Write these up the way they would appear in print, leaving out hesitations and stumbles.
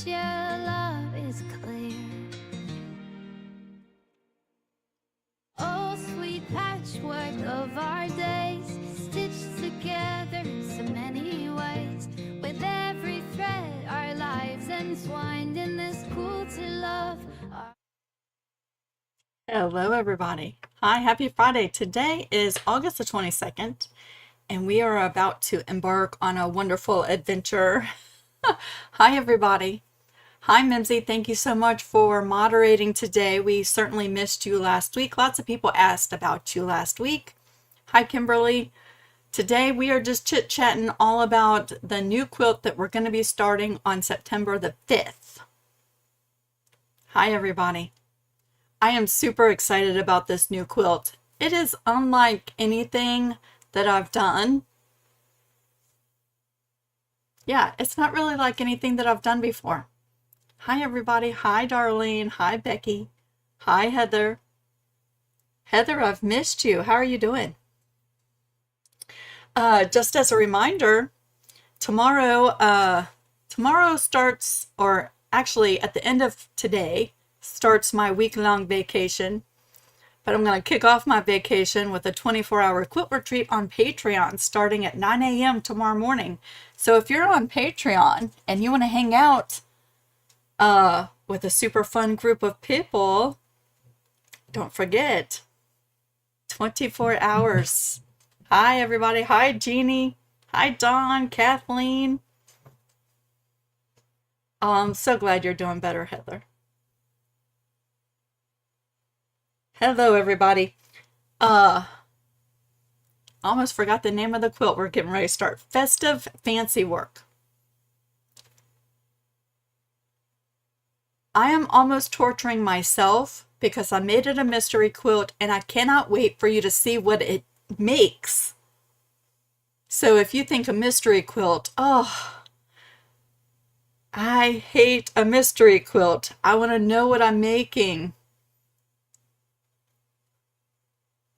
your love is clear. Oh, sweet patchwork of our days, stitched together in so many ways. With every thread, our lives entwined in this quilted love. Hello, everybody. Hi, happy Friday. Today is August the 22nd, and we are about to embark on a wonderful adventure. Hi, everybody. Hi, Mimsy. Thank you so much for moderating today. We certainly missed you last week. Lots of people asked about you last week. Hi, Kimberly. Today we are just chit-chatting all about the new quilt that we're going to be starting on September the 5th. Hi, everybody. I am super excited about this new quilt. It is unlike anything that I've done. Yeah, it's not really like anything that I've done before. Hi, everybody. Hi, Darlene. Hi, Becky. Hi, Heather. Heather, I've missed you. How are you doing? Just as a reminder, tomorrow starts, or actually at the end of today, starts my week-long vacation. But I'm going to kick off my vacation with a 24-hour quilt retreat on Patreon starting at 9 a.m. tomorrow morning. So if you're on Patreon and you want to hang out with a super fun group of people, don't forget, 24 hours. Hi, everybody. Hi, Jeannie. Hi, Dawn, Kathleen. Oh, I'm so glad you're doing better, Heather. Hello, everybody. Almost forgot the name of the quilt we're getting ready to start. Festive Fancywork. I am almost torturing myself because I made it a mystery quilt and I cannot wait for you to see what it makes. So if you think a mystery quilt, oh, I hate a mystery quilt. I want to know what I'm making.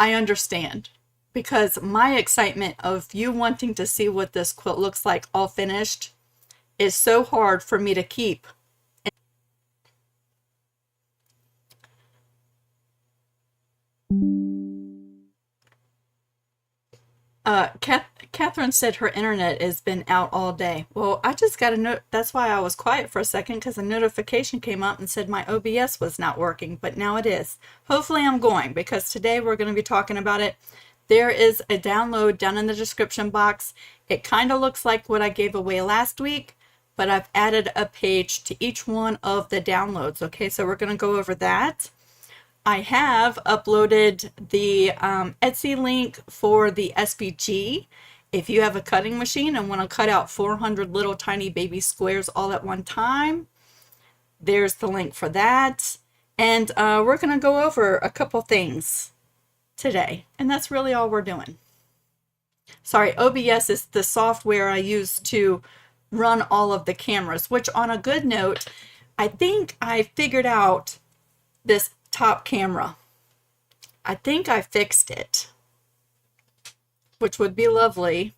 I understand, because my excitement of you wanting to see what this quilt looks like all finished is so hard for me to keep. Catherine said her internet has been out all day. Well, I just got a note. That's why I was quiet for a second, because a notification came up and said my OBS was not working, but now it is. Hopefully I'm going, because today we're going to be talking about it. There is a download down in the description box. It kind of looks like what I gave away last week, but I've added a page to each one of the downloads. Okay, so we're going to go over that. I have uploaded the Etsy link for the SVG. If you have a cutting machine and want to cut out 400 little tiny baby squares all at one time, there's the link for that. And we're going to go over a couple things today, and that's really all we're doing. Sorry, OBS is the software I use to run all of the cameras, which, on a good note, I think I figured out this top camera. I think I fixed it, which would be lovely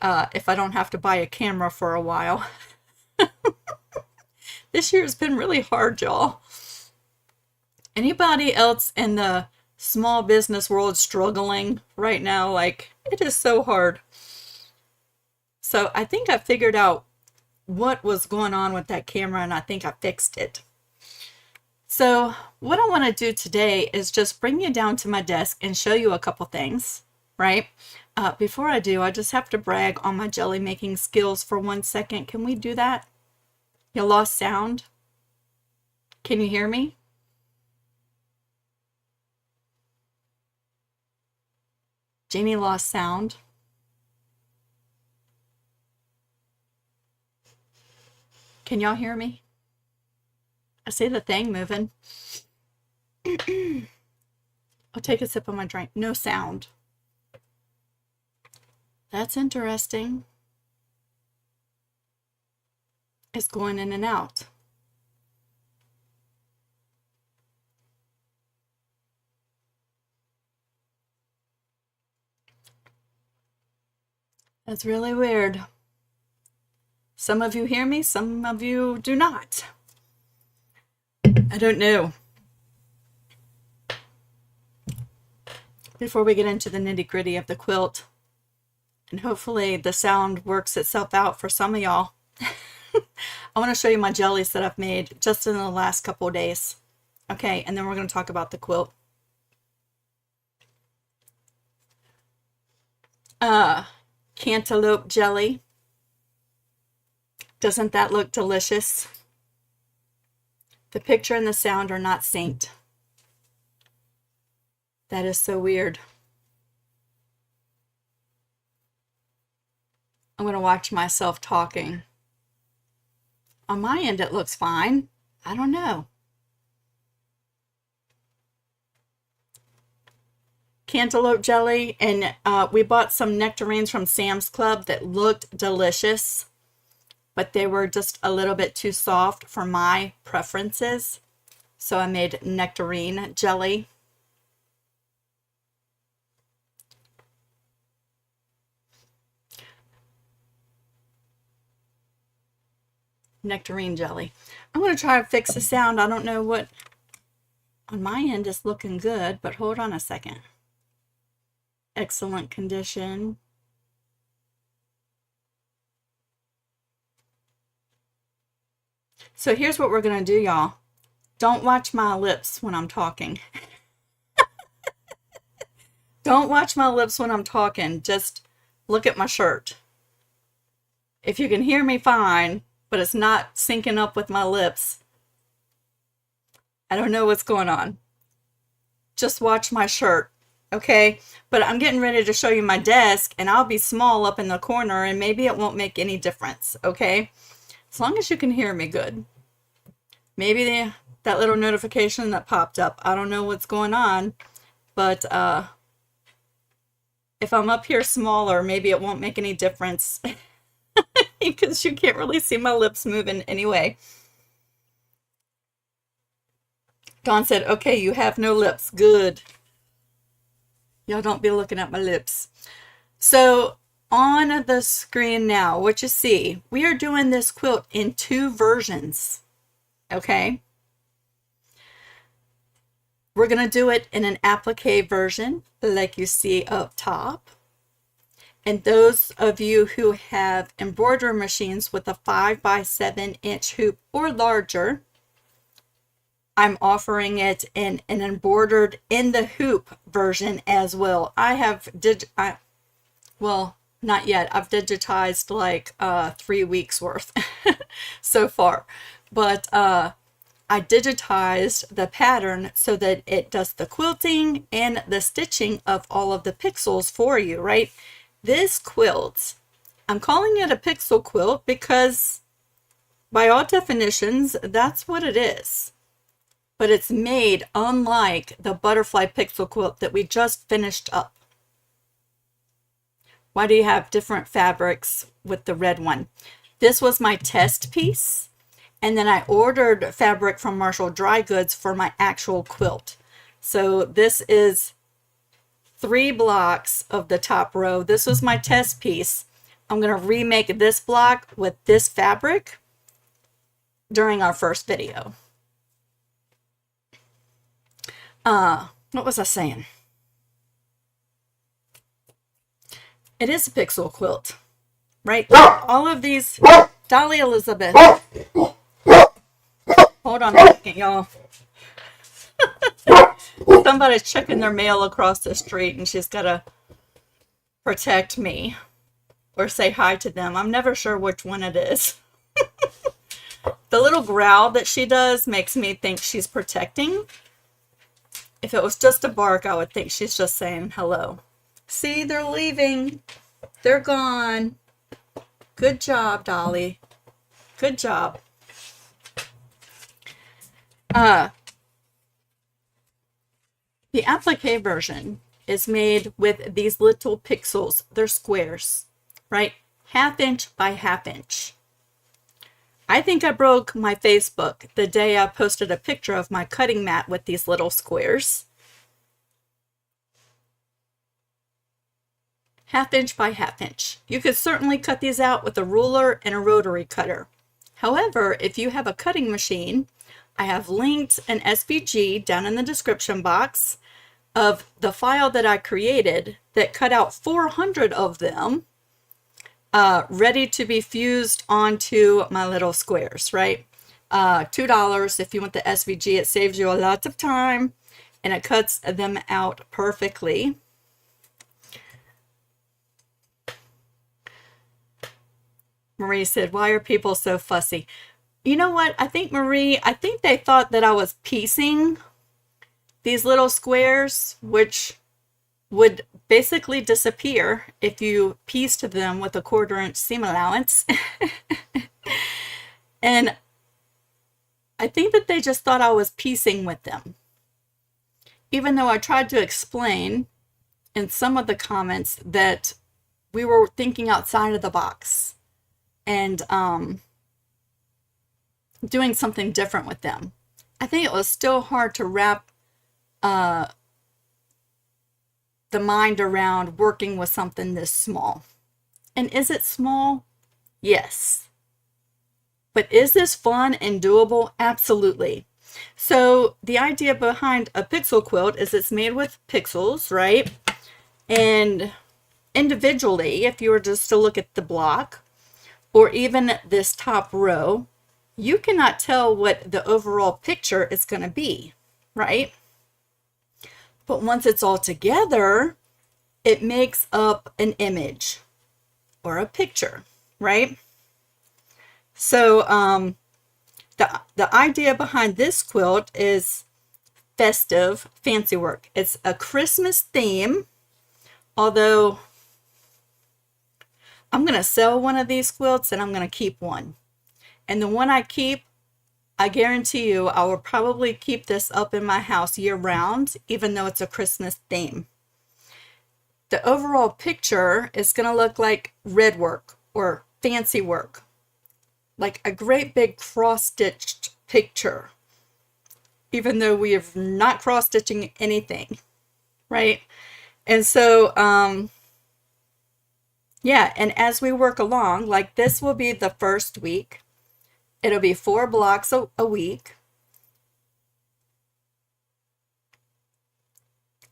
if I don't have to buy a camera for a while. This year has been really hard, y'all. Anybody else in the small business world struggling right now? Like, it is so hard. So I think I figured out what was going on with that camera, and I think I fixed it. So what I want to do today is just bring you down to my desk and show you a couple things, right? Before I do, I just have to brag on my jelly making skills for 1 second. Can we do that? You lost sound? Can you hear me? Jeannie lost sound. Can y'all hear me? I see the thing moving. I'll take a sip of my drink. No sound. That's interesting. It's going in and out. That's really weird. Some of you hear me, some of you do not. I don't know. Before we get into the nitty-gritty of the quilt, and hopefully the sound works itself out for some of y'all, I want to show you my jellies that I've made just in the last couple of days. Okay, and then we're going to talk about the quilt. Cantaloupe jelly. Doesn't that look delicious? The picture and the sound are not synced. That is so weird. I'm going to watch myself talking. On my end, it looks fine. I don't know. Cantaloupe jelly, and we bought some nectarines from Sam's Club that looked delicious, but they were just a little bit too soft for my preferences. So I made nectarine jelly. Nectarine jelly. I'm going to try to fix the sound. I don't know what on my end is looking good, but hold on a second. Excellent condition. So here's what we're going to do, y'all. Don't watch my lips when I'm talking. Don't watch my lips when I'm talking. Just look at my shirt. If you can hear me fine, but it's not syncing up with my lips, I don't know what's going on. Just watch my shirt, okay? But I'm getting ready to show you my desk, and I'll be small up in the corner, and maybe it won't make any difference, okay? As long as you can hear me good. Maybe that little notification that popped up, I don't know what's going on, but if I'm up here smaller, maybe it won't make any difference. Because you can't really see my lips moving anyway. Dawn said, okay, you have no lips. Good. Y'all don't be looking at my lips. So on the screen now, what you see, we are doing this quilt in 2 versions. Okay. We're going to do it in an applique version, like you see up top. And those of you who have embroidery machines with a 5x7-inch hoop or larger, I'm offering it in an embroidered in the hoop version as well. Well, not yet. I've digitized like 3 weeks worth so far. But I digitized the pattern so that it does the quilting and the stitching of all of the pixels for you, right? This quilt, I'm calling it a pixel quilt because by all definitions, that's what it is. But it's made unlike the butterfly pixel quilt that we just finished up. Why do you have different fabrics with the red one? This was my test piece, and then I ordered fabric from Marshall Dry Goods for my actual quilt. So this is 3 blocks of the top row. This was my test piece. I'm going to remake this block with this fabric during our first video. What was I saying? It is a pixel quilt, right? All of these, Dolly Elizabeth. Hold on a second, y'all. Somebody's checking their mail across the street, and she's got to protect me or say hi to them. I'm never sure which one it is. The little growl that she does makes me think she's protecting. If it was just a bark, I would think she's just saying hello. See, they're leaving. They're gone. Good job, Dolly. Good job. The applique version is made with these little pixels. They're squares, right? 1/2 inch by 1/2 inch. I think I broke my Facebook the day I posted a picture of my cutting mat with these little squares. 1/2 inch by 1/2 inch. You could certainly cut these out with a ruler and a rotary cutter. However, if you have a cutting machine, I have linked an SVG down in the description box of the file that I created that cut out 400 of them, ready to be fused onto my little squares, right? $2 if you want the SVG. It saves you a lot of time and it cuts them out perfectly. Marie said, why are people so fussy? You know what? I think, Marie, I think they thought that I was piecing these little squares, which would basically disappear if you pieced them with a 1/4 inch seam allowance. And I think that they just thought I was piecing with them. Even though I tried to explain in some of the comments that we were thinking outside of the box and doing something different with them. I think it was still hard to wrap the mind around working with something this small. And is it small? Yes. But is this fun and doable? Absolutely. So the idea behind a pixel quilt is it's made with pixels, right? And individually, if you were just to look at the block or even this top row, you cannot tell what the overall picture is going to be, right? But once it's all together, it makes up an image or a picture, right? So the idea behind this quilt is festive fancywork. It's a Christmas theme, although I'm going to sell one of these quilts and I'm going to keep one. And the one I keep, I guarantee you, I will probably keep this up in my house year round, even though it's a Christmas theme. The overall picture is going to look like red work or fancy work, like a great big cross-stitched picture, even though we are not cross-stitching anything, right? And so, yeah, and as we work along, like this will be the first week. It'll be 4 blocks a week.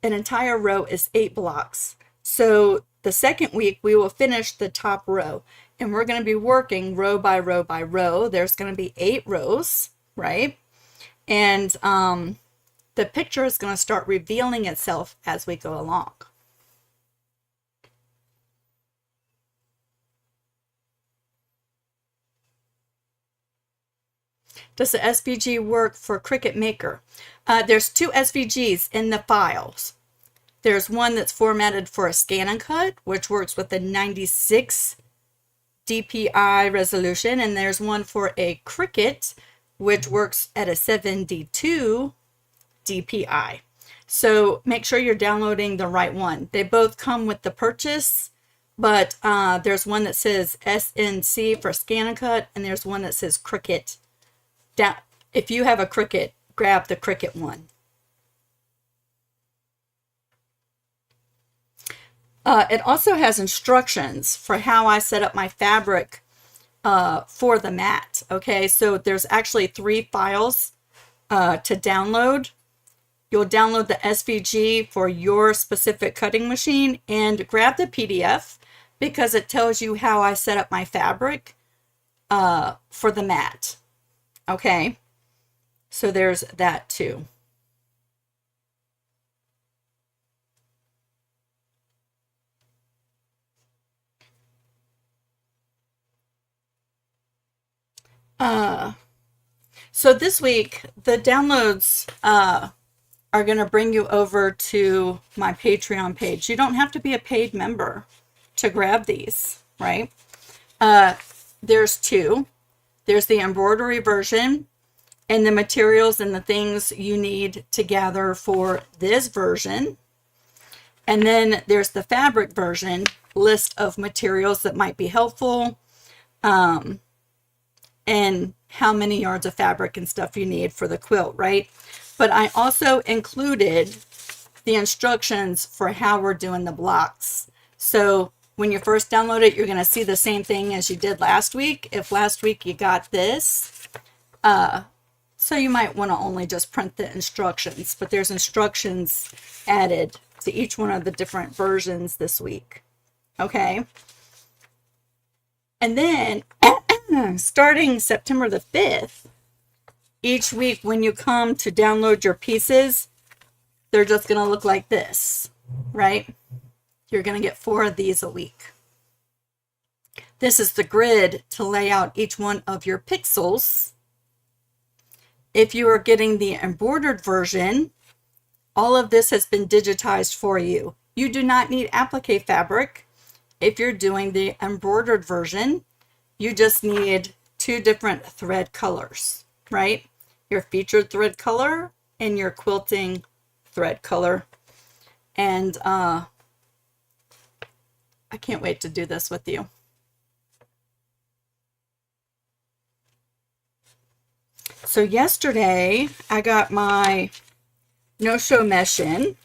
An entire row is 8 blocks. So the second week, we will finish the top row. And we're going to be working row by row by row. There's going to be 8 rows, right? And the picture is going to start revealing itself as we go along. Does the SVG work for Cricut Maker? There's 2 SVGs in the files. There's one that's formatted for a scan and cut, which works with a 96 DPI resolution, and there's one for a Cricut, which works at a 72 DPI. So make sure you're downloading the right one. They both come with the purchase, but there's one that says SNC for scan and cut, and there's one that says Cricut. If you have a Cricut, grab the Cricut one. It also has instructions for how I set up my fabric for the mat. Okay, so there's actually 3 files to download. You'll download the SVG for your specific cutting machine and grab the PDF because it tells you how I set up my fabric for the mat. Okay, so there's that too. So this week, the downloads are going to bring you over to my Patreon page. You don't have to be a paid member to grab these, right? There's 2. There's the embroidery version and the materials and the things you need to gather for this version. And then there's the fabric version, list of materials that might be helpful, and how many yards of fabric and stuff you need for the quilt, right? But I also included the instructions for how we're doing the blocks. So when you first download it, you're going to see the same thing as you did last week. If last week you got this, so you might want to only just print the instructions, but there's instructions added to each one of the different versions this week. Okay. And then starting September the 5th, each week when you come to download your pieces, they're just going to look like this, right? You're going to get 4 of these a week. This is the grid to lay out each one of your pixels. If you are getting the embroidered version, all of this has been digitized for you. You do not need applique fabric. If you're doing the embroidered version, you just need 2 different thread colors, right? Your featured thread color and your quilting thread color. And I can't wait to do this with you. So yesterday I got my no-show mesh in.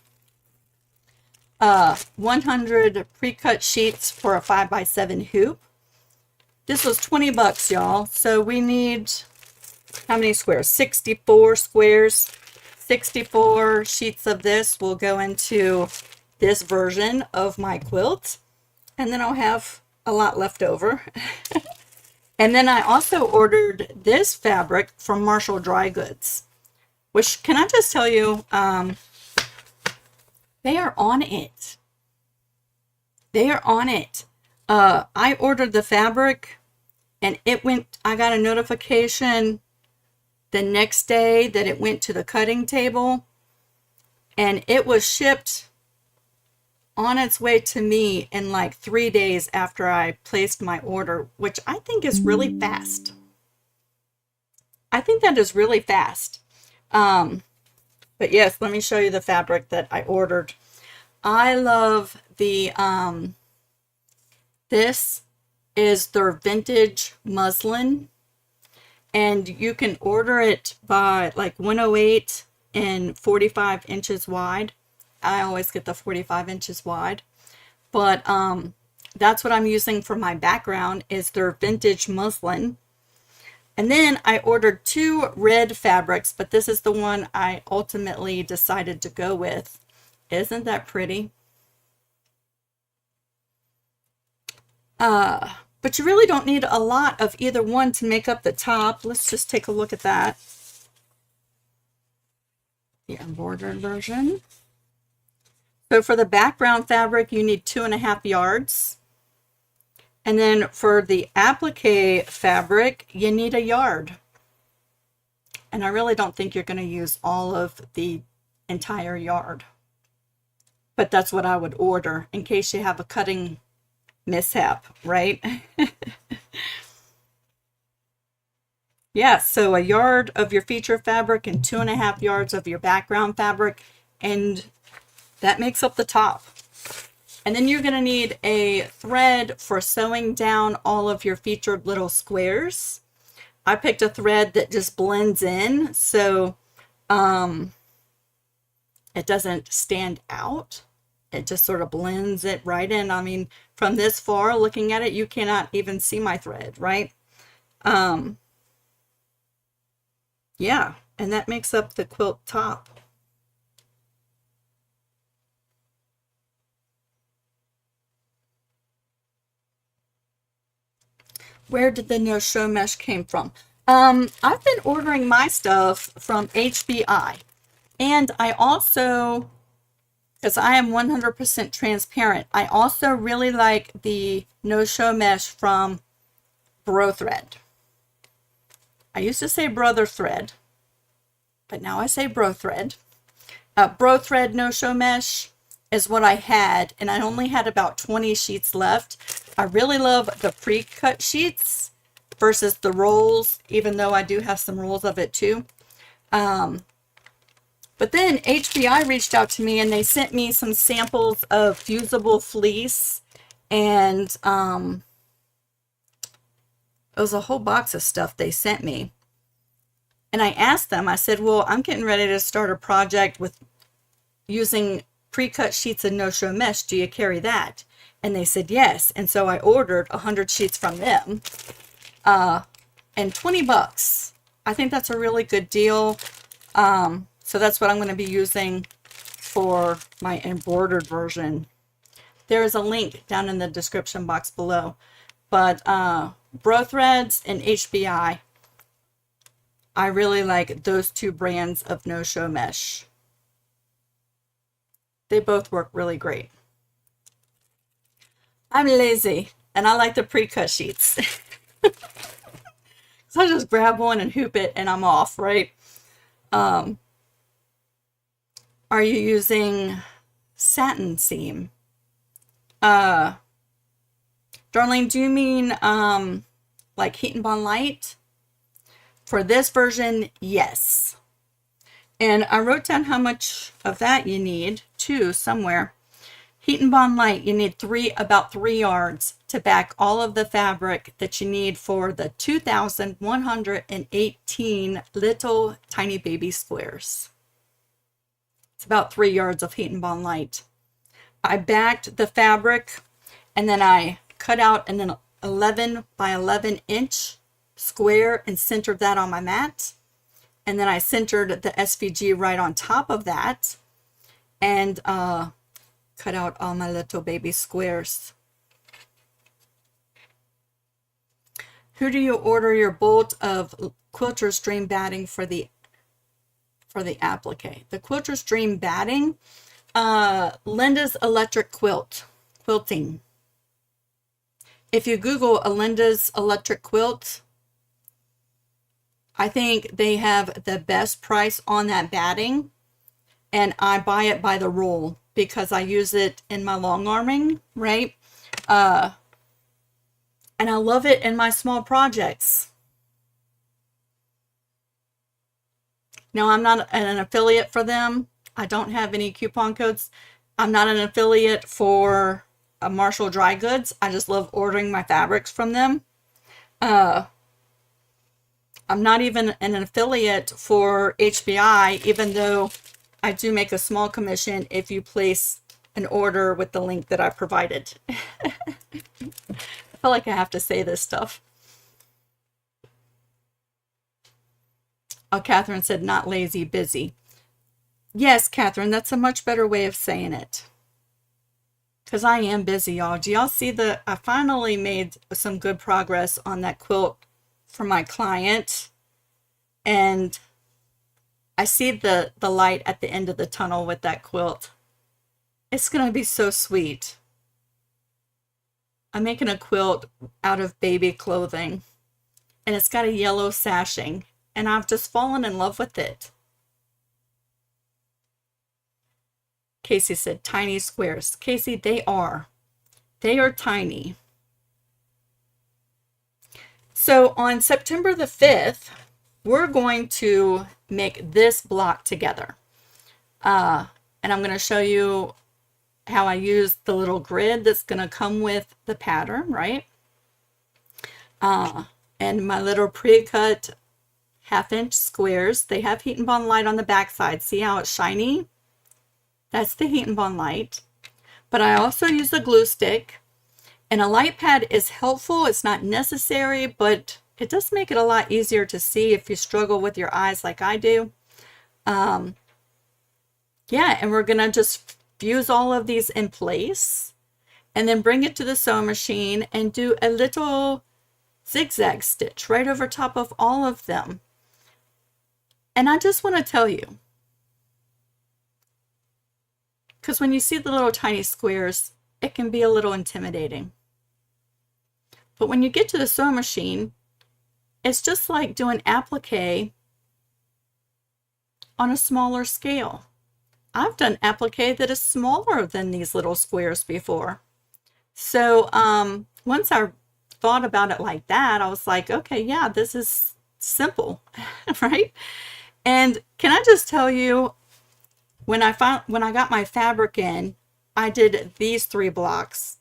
100 pre-cut sheets for a 5x7 hoop. This was 20 bucks, y'all. So we need, how many squares? 64 squares. 64 sheets of this will go into this version of my quilt. And then I'll have a lot left over. And then I also ordered this fabric from Marshall Dry Goods, which, can I just tell you, they are on it. They are on it. I ordered the fabric and it went, I got a notification the next day that it went to the cutting table, and it was shipped on its way to me in like 3 days after I placed my order, which I think is really fast. I think that is really fast. But yes, let me show you the fabric that I ordered. I love the, this is their vintage muslin, and you can order it by like 108 and 45 inches wide. I always get the 45 inches wide, but that's what I'm using for my background, is their vintage muslin. And then I ordered 2 red fabrics, but this is the one I ultimately decided to go with. Isn't that pretty? But you really don't need a lot of either one to make up the top. Let's just take a look at that. The embroidered version. So for the background fabric, you need 2.5 yards. And then for the applique fabric, you need 1 yard. And I really don't think you're going to use all of the entire yard. But that's what I would order in case you have a cutting mishap, right? Yeah, so 1 yard of your feature fabric and 2.5 yards of your background fabric, and that makes up the top. And then you're going to need a thread for sewing down all of your featured little squares. I picked a thread that just blends in, so it doesn't stand out. It just sort of blends it right in. I mean, from this far looking at it, you cannot even see my thread, right? Yeah, and that makes up the quilt top. Where did the no-show mesh came from? I've been ordering my stuff from HBI. And I also, because I am 100% transparent, I also really like the no-show mesh from Bro Thread. I used to say Brother Thread, but now I say Bro Thread. Bro Thread no-show mesh is what I had, and I only had about 20 sheets left. I really love the pre-cut sheets versus the rolls, even though I do have some rolls of it too. But then HBI reached out to me and they sent me some samples of fusible fleece, and it was a whole box of stuff they sent me. And I asked them, I said, well, I'm getting ready to start a project with using pre-cut sheets and no-show mesh. Do you carry that? And they said yes. And so I ordered 100 sheets from them, and $20. I think that's a really good deal. So that's what I'm going to be using for my embroidered version. There is a link down in the description box below. But Bro Threads and HBI, I really like those two brands of no-show mesh. They both work really great. I'm lazy and I like the pre-cut sheets. So I just grab one and hoop it and I'm off, right? Are you using satin seam? Darlene, do you mean like Heat and Bond Light? For this version, yes. And I wrote down how much of that you need too somewhere. Heat and Bond Light, you need about 3 yards to back all of the fabric that you need for the 2,118 little tiny baby squares. It's about 3 yards of Heat and Bond Light. I backed the fabric and then I cut out an 11 by 11 inch square and centered that on my mat. And then I centered the SVG right on top of that and cut out all my little baby squares. Who do you order your bolt of Quilter's Dream batting for the applique? The Quilter's Dream batting, Linda's Electric Quilting. If you Google Linda's Electric Quilt, I think they have the best price on that batting, and I buy it by the roll because I use it in my long arming, right? And I love it in my small projects. Now, I'm not an affiliate for them. I don't have any coupon codes. I'm not an affiliate for Marshall Dry Goods. I just love ordering my fabrics from them. I'm not even an affiliate for HBI, even though I do make a small commission if you place an order with the link that I provided. I feel like I have to say this stuff. Oh, Catherine said, not lazy, busy. Yes, Catherine, that's a much better way of saying it. Because I am busy, y'all. Do y'all see I finally made some good progress on that quilt for my client. And I see the light at the end of the tunnel with that quilt. It's going to be so sweet. I'm making a quilt out of baby clothing. And it's got a yellow sashing. And I've just fallen in love with it. Casey said, tiny squares. Casey, they are. They are tiny. So on September the 5th, we're going to make this block together. And I'm going to show you how I use the little grid that's going to come with the pattern, right? And my little pre-cut 1/2 inch squares. They have Heat and Bond Light on the back side. See how it's shiny? That's the Heat and Bond Light. But I also use a glue stick. And a light pad is helpful. It's not necessary, but it does make it a lot easier to see if you struggle with your eyes like I do. Yeah, and we're going to just fuse all of these in place and then bring it to the sewing machine and do a little zigzag stitch right over top of all of them. And I just want to tell you, because when you see the little tiny squares, it can be a little intimidating. But when you get to the sewing machine, it's just like doing applique on a smaller scale. I've done applique that is smaller than these little squares before. So once I thought about it like that, I was like, okay, yeah, this is simple, right? And can I just tell you, when I got my fabric in, I did these 3 blocks.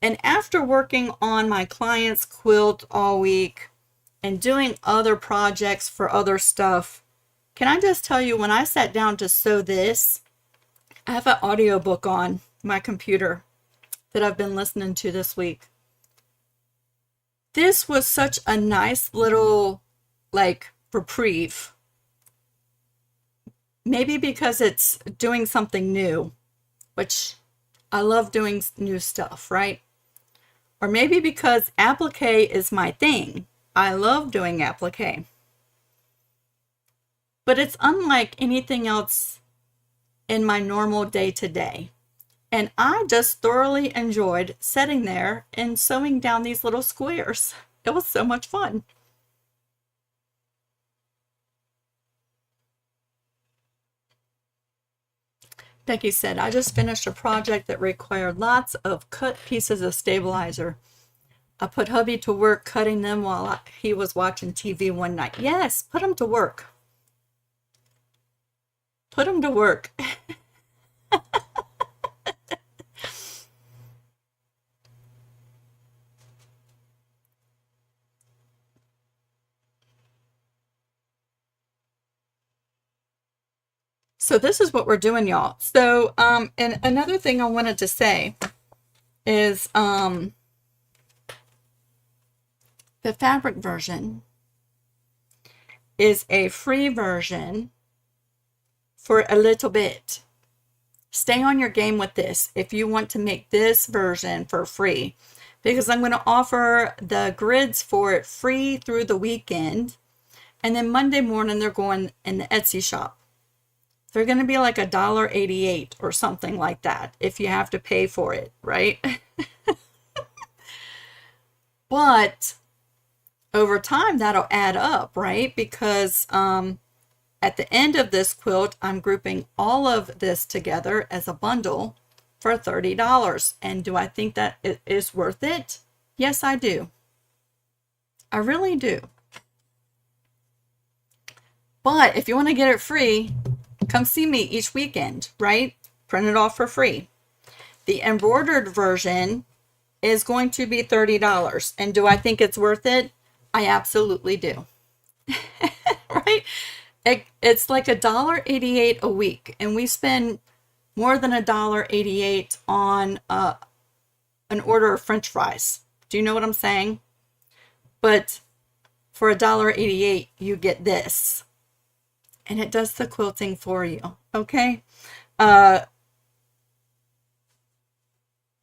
And after working on my client's quilt all week and doing other projects for other stuff, can I just tell you, when I sat down to sew this, I have an audiobook on my computer. that I've been listening to this week. This was such a nice little, like, reprieve. Maybe because it's doing something new, which I love doing new stuff, right? Or maybe because applique is my thing. I love doing applique. But it's unlike anything else in my normal day-to-day. And I just thoroughly enjoyed sitting there and sewing down these little squares. It was so much fun. Becky said, I just finished a project that required lots of cut pieces of stabilizer. I put hubby to work cutting them while he was watching TV one night. Yes, put him to work. Put him to work. So this is what we're doing, y'all. So, and another thing I wanted to say is, the fabric version is a free version for a little bit. Stay on your game with this if you want to make this version for free, because I'm going to offer the grids for it free through the weekend, and then Monday morning they're going in the Etsy shop. They're going to be like $1.88 or something like that if you have to pay for it, right? But over time that'll add up, right? Because at the end of this quilt, I'm grouping all of this together as a bundle for $30. And do I think that it is worth it? Yes, I do. I really do. But if you want to get it free, come see me each weekend, right? Print it off for free. The embroidered version is going to be $30. And do I think it's worth it? I absolutely do. Right? It's like $1.88 a week. And we spend more than $1.88 on an order of French fries. Do you know what I'm saying? But for $1.88, you get this. And it does the quilting for you, okay?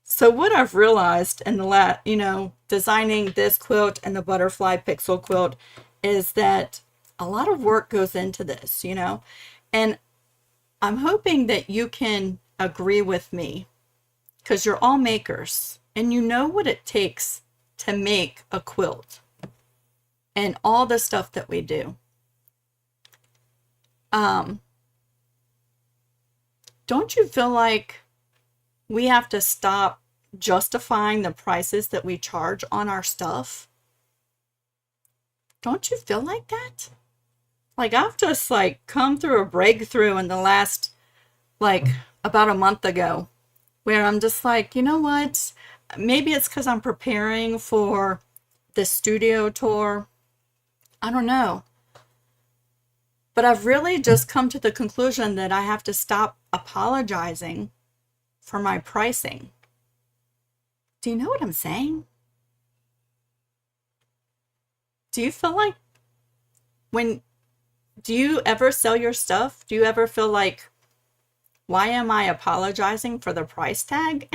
So what I've realized in the designing this quilt and the butterfly pixel quilt is that a lot of work goes into this, and I'm hoping that you can agree with me, because you're all makers and you know what it takes to make a quilt and all the stuff that we do. Don't you feel like we have to stop justifying the prices that we charge on our stuff? Don't you feel like that? Like, I've just come through a breakthrough in the last about a month ago, where I'm just like, you know what? Maybe it's because I'm preparing for the studio tour. I don't know. But I've really just come to the conclusion that I have to stop apologizing for my pricing. Do you know what I'm saying? Do you feel like do you ever sell your stuff? Do you ever feel like, why am I apologizing for the price tag?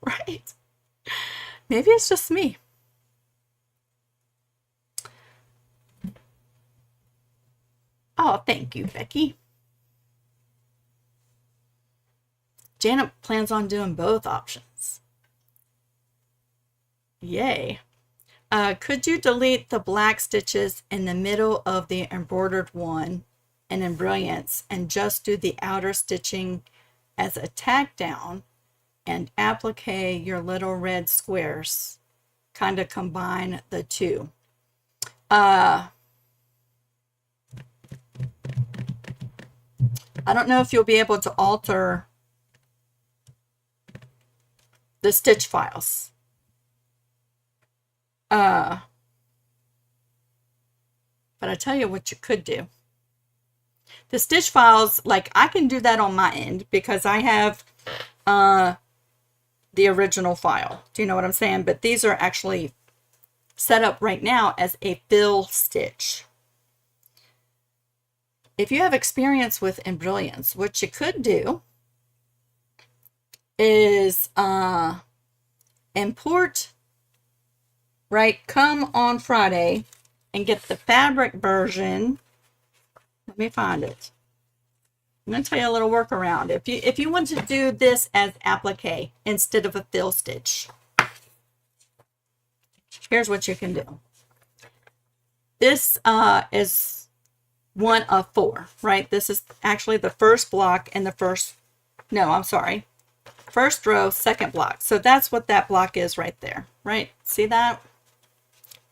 Right? Maybe it's just me. Oh, thank you, Becky. Janet plans on doing both options. Yay. Could you delete the black stitches in the middle of the embroidered one and in Brilliance and just do the outer stitching as a tack down and applique your little red squares? Kind of combine the two. I don't know if you'll be able to alter the stitch files. But I tell you what you could do. The stitch files, I can do that on my end because I have the original file. Do you know what I'm saying? But these are actually set up right now as a fill stitch. If you have experience with embrilliance, what you could do is import, right, come on Friday and get the fabric version. Let me find it. I'm going to tell you a little workaround. If you want to do this as applique instead of a fill stitch, here's what you can do. This is one of 4, right? This is actually the first block and the first, no, I'm sorry, first row, second block. So that's what that block is right there, right? See that?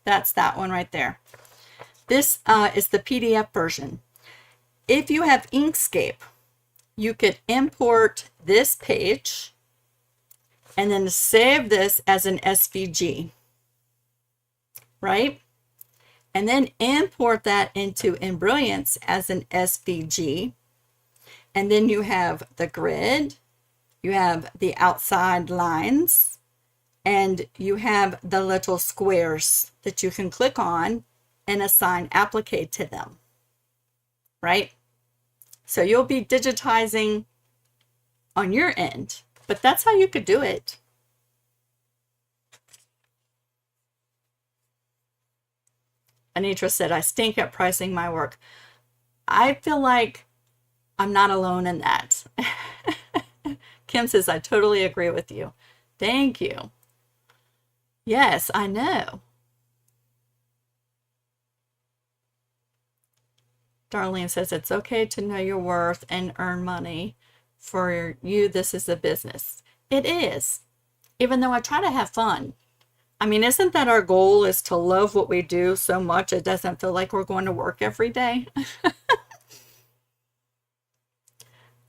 That's that one right there. This is the PDF version. If you have Inkscape, you could import this page and then save this as an SVG, right? And then import that into Embrilliance as an SVG. And then you have the grid, you have the outside lines, and you have the little squares that you can click on and assign applique to them, right? So you'll be digitizing on your end, but that's how you could do it. Anitra said, I stink at pricing my work. I feel like I'm not alone in that. Kim says, I totally agree with you. Thank you. Yes, I know. Darlene says, it's okay to know your worth and earn money. For you, this is a business. It is, even though I try to have fun. I mean, isn't that our goal, is to love what we do so much it doesn't feel like we're going to work every day?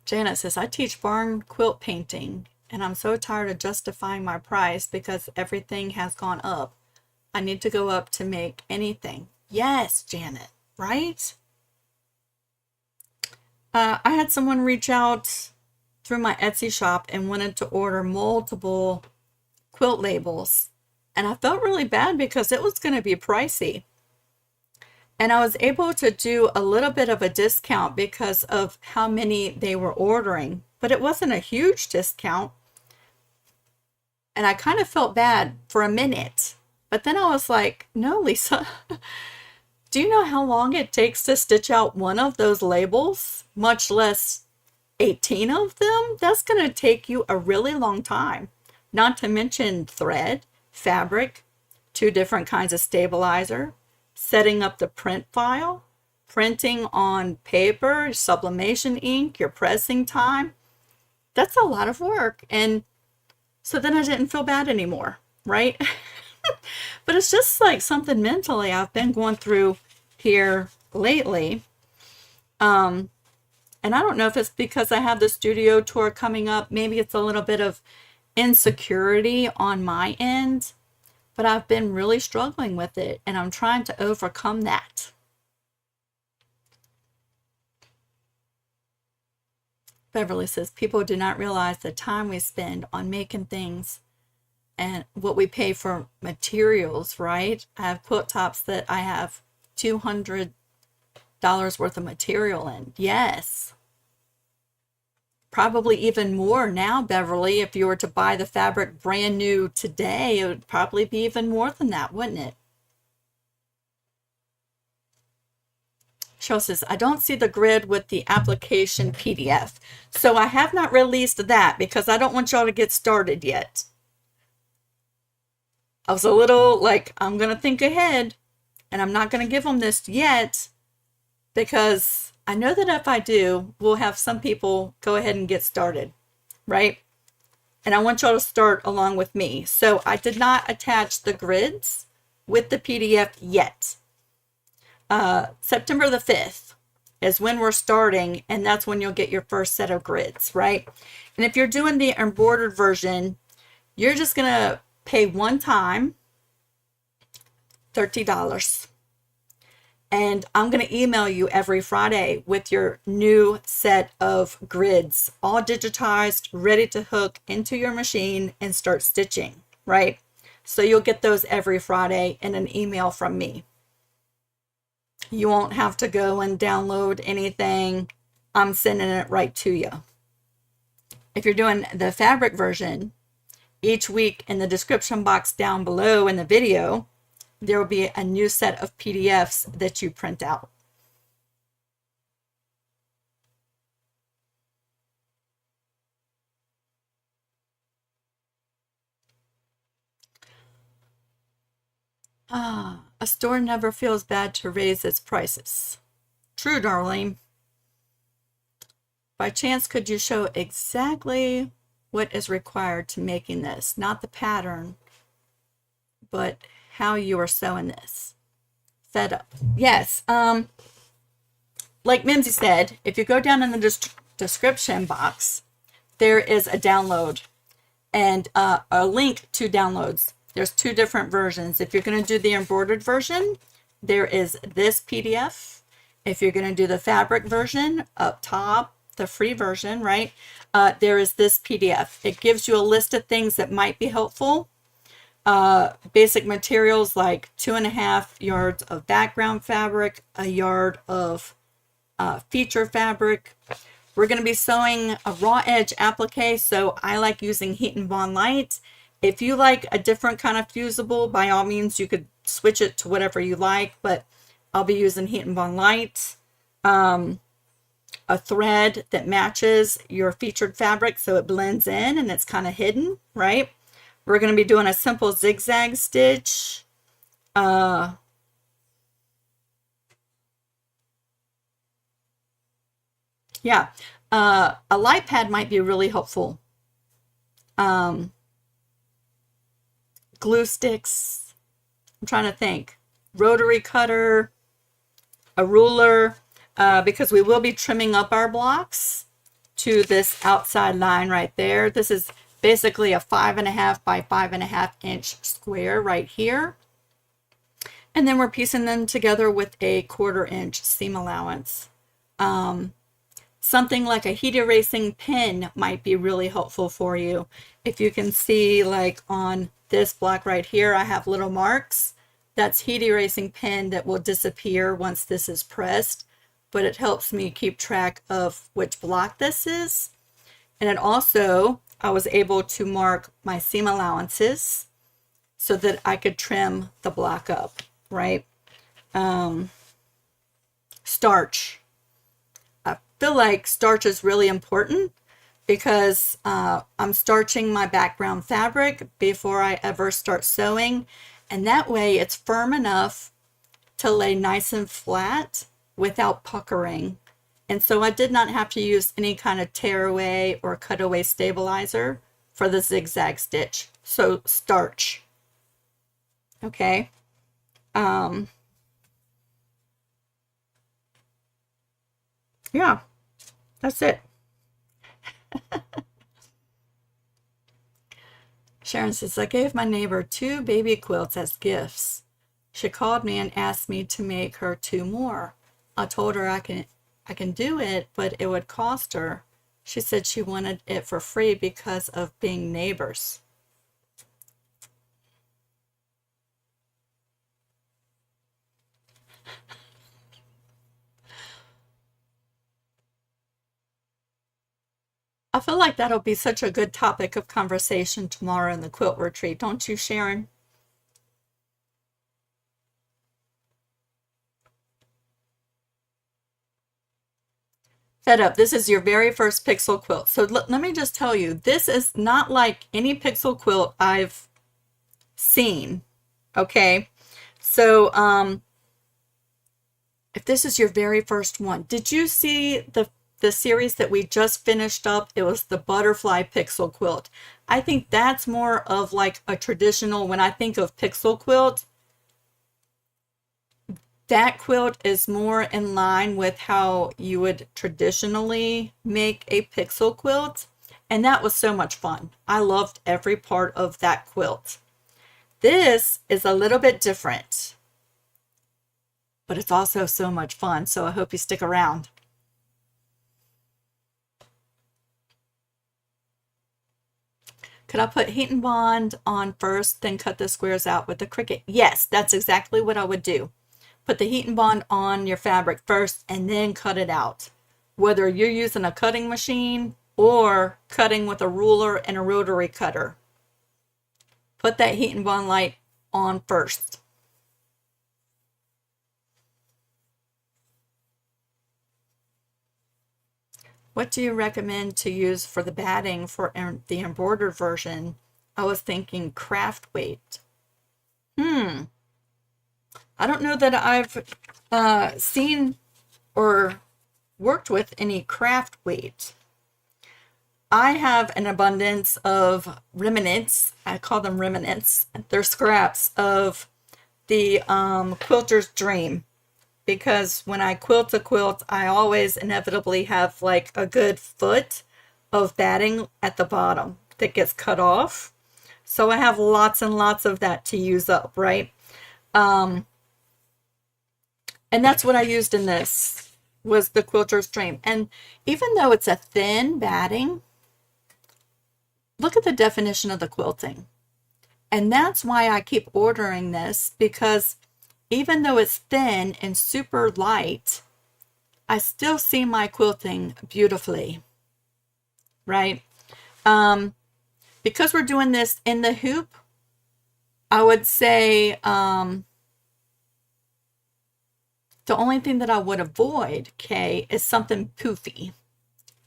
Janet says, I teach barn quilt painting, and I'm so tired of justifying my price because everything has gone up. I need to go up to make anything. Yes, Janet, right? I had someone reach out through my Etsy shop and wanted to order multiple quilt labels. And I felt really bad because it was going to be pricey. And I was able to do a little bit of a discount because of how many they were ordering. But it wasn't a huge discount. And I kind of felt bad for a minute. But then I was like, no, Lisa, do you know how long it takes to stitch out one of those labels? Much less 18 of them? That's going to take you a really long time. Not to mention thread, fabric, 2 different kinds of stabilizer, setting up the print file, printing on paper, sublimation ink, your pressing time. That's a lot of work. And so then I didn't feel bad anymore, right? But it's just like something mentally I've been going through here lately. And I don't know if it's because I have the studio tour coming up. Maybe it's a little bit of insecurity on my end, but I've been really struggling with it, and I'm trying to overcome that. Beverly says, people do not realize the time we spend on making things and what we pay for materials, right? I have quilt tops that I have $200 worth of material in. Yes. Probably even more now, Beverly. If you were to buy the fabric brand new today, it would probably be even more than that, wouldn't it? Cheryl says, I don't see the grid with the application PDF. So I have not released that because I don't want y'all to get started yet. I was a little like, I'm going to think ahead, and I'm not going to give them this yet because I know that if I do, we'll have some people go ahead and get started, right? And I want y'all to start along with me. So I did not attach the grids with the PDF yet. September the 5th is when we're starting, and that's when you'll get your first set of grids, right? And if you're doing the embroidered version, you're just going to pay one time, $30. And I'm going to email you every Friday with your new set of grids, all digitized, ready to hook into your machine and start stitching, right? So you'll get those every Friday in an email from me. You won't have to go and download anything. I'm sending it right to you. If you're doing the fabric version, each week in the description box down below in the video, there will be a new set of PDFs that you print out. A store never feels bad to raise its prices. True, darling. By chance, could you show exactly what is required to making this? Not the pattern, but how you are sewing this. Fed up. Yes. Like Mimsy said, if you go down in the description box, there is a download and a link to downloads. There's two different versions. If you're going to do the embroidered version, there is this PDF. If you're going to do the fabric version, up top, the free version, right, there is this PDF. It gives you a list of things that might be helpful. Basic materials like 2.5 yards of background fabric, a yard of feature fabric. We're going to be sewing a raw edge applique, so I like using Heat and Bond Light. If you like a different kind of fusible, by all means, you could switch it to whatever you like, but I'll be using Heat and Bond Light. A thread that matches your featured fabric so it blends in and it's kind of hidden, right? We're going to be doing a simple zigzag stitch. Yeah, a light pad might be really helpful. Glue sticks. I'm trying to think. Rotary cutter, a ruler, because we will be trimming up our blocks to this outside line right there. This is basically a 5.5 by 5.5 inch square right here. And then we're piecing them together with a 1/4 inch seam allowance. Something like a heat erasing pen might be really helpful for you. If you can see, like on this block right here, I have little marks. That's heat erasing pen that will disappear once this is pressed, but it helps me keep track of which block this is. And it also, I was able to mark my seam allowances so that I could trim the block up, right? Starch. I feel like starch is really important because I'm starching my background fabric before I ever start sewing. And that way it's firm enough to lay nice and flat without puckering. And so I did not have to use any kind of tear away or cutaway stabilizer for the zigzag stitch. So starch. Okay. Yeah, that's it. Sharon says, I gave my neighbor 2 baby quilts as gifts. She called me and asked me to make her 2 more. I told her I can do it, but it would cost her. She said she wanted it for free because of being neighbors. I feel like that'll be such a good topic of conversation tomorrow in the quilt retreat, don't you, Sharon? Fed up. This is your very first pixel quilt. So let me just tell you, this is not like any pixel quilt I've seen. Okay. So, if this is your very first one, did you see the series that we just finished up? It was the butterfly pixel quilt. I think that's more of like a traditional, when I think of pixel quilt, that quilt is more in line with how you would traditionally make a pixel quilt. And that was so much fun. I loved every part of that quilt. This is a little bit different. but it's also so much fun. So I hope you stick around. Could I put heat and bond on first, then cut the squares out with the Cricut? Yes, that's exactly what I would do. Put the heat and bond on your fabric first and then cut it out. Whether you're using a cutting machine or cutting with a ruler and a rotary cutter. Put that heat and bond light on first. What do you recommend to use for the batting for the embroidered version? I was thinking craft weight. I don't know that I've seen or worked with any craft weight. I have an abundance of remnants. I call them remnants. They're scraps of the quilter's dream. Because when I quilt a quilt, I always inevitably have like a good foot of batting at the bottom that gets cut off. So I have lots and lots of that to use up, right? And that's what I used in this, was the quilter's dream. And even though it's a thin batting, look at the definition of the quilting. And that's why I keep ordering this, because even though it's thin and super light, I still see my quilting beautifully, right? Because we're doing this in the hoop, I would say the only thing that I would avoid, Kay, is something poofy,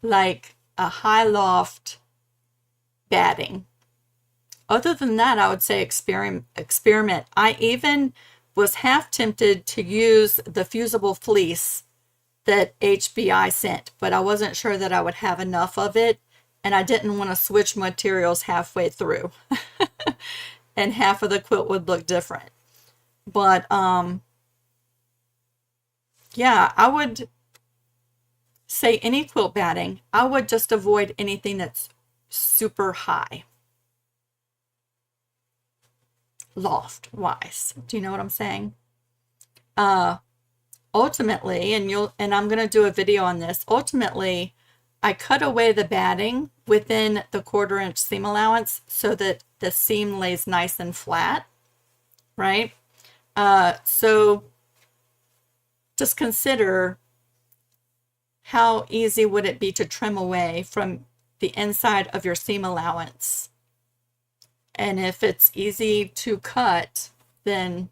like a high loft batting. Other than that, I would say experiment. I even was half tempted to use the fusible fleece that HBI sent, but I wasn't sure that I would have enough of it, and I didn't want to switch materials halfway through. And half of the quilt would look different. But yeah, I would say any quilt batting, I would just avoid anything that's super high. Loft wise. Do you know what I'm saying? Ultimately, and I'm going to do a video on this. Ultimately, I cut away the batting within the 1/4 inch seam allowance so that the seam lays nice and flat, right? So just consider how easy would it be to trim away from the inside of your seam allowance. And if it's easy to cut, then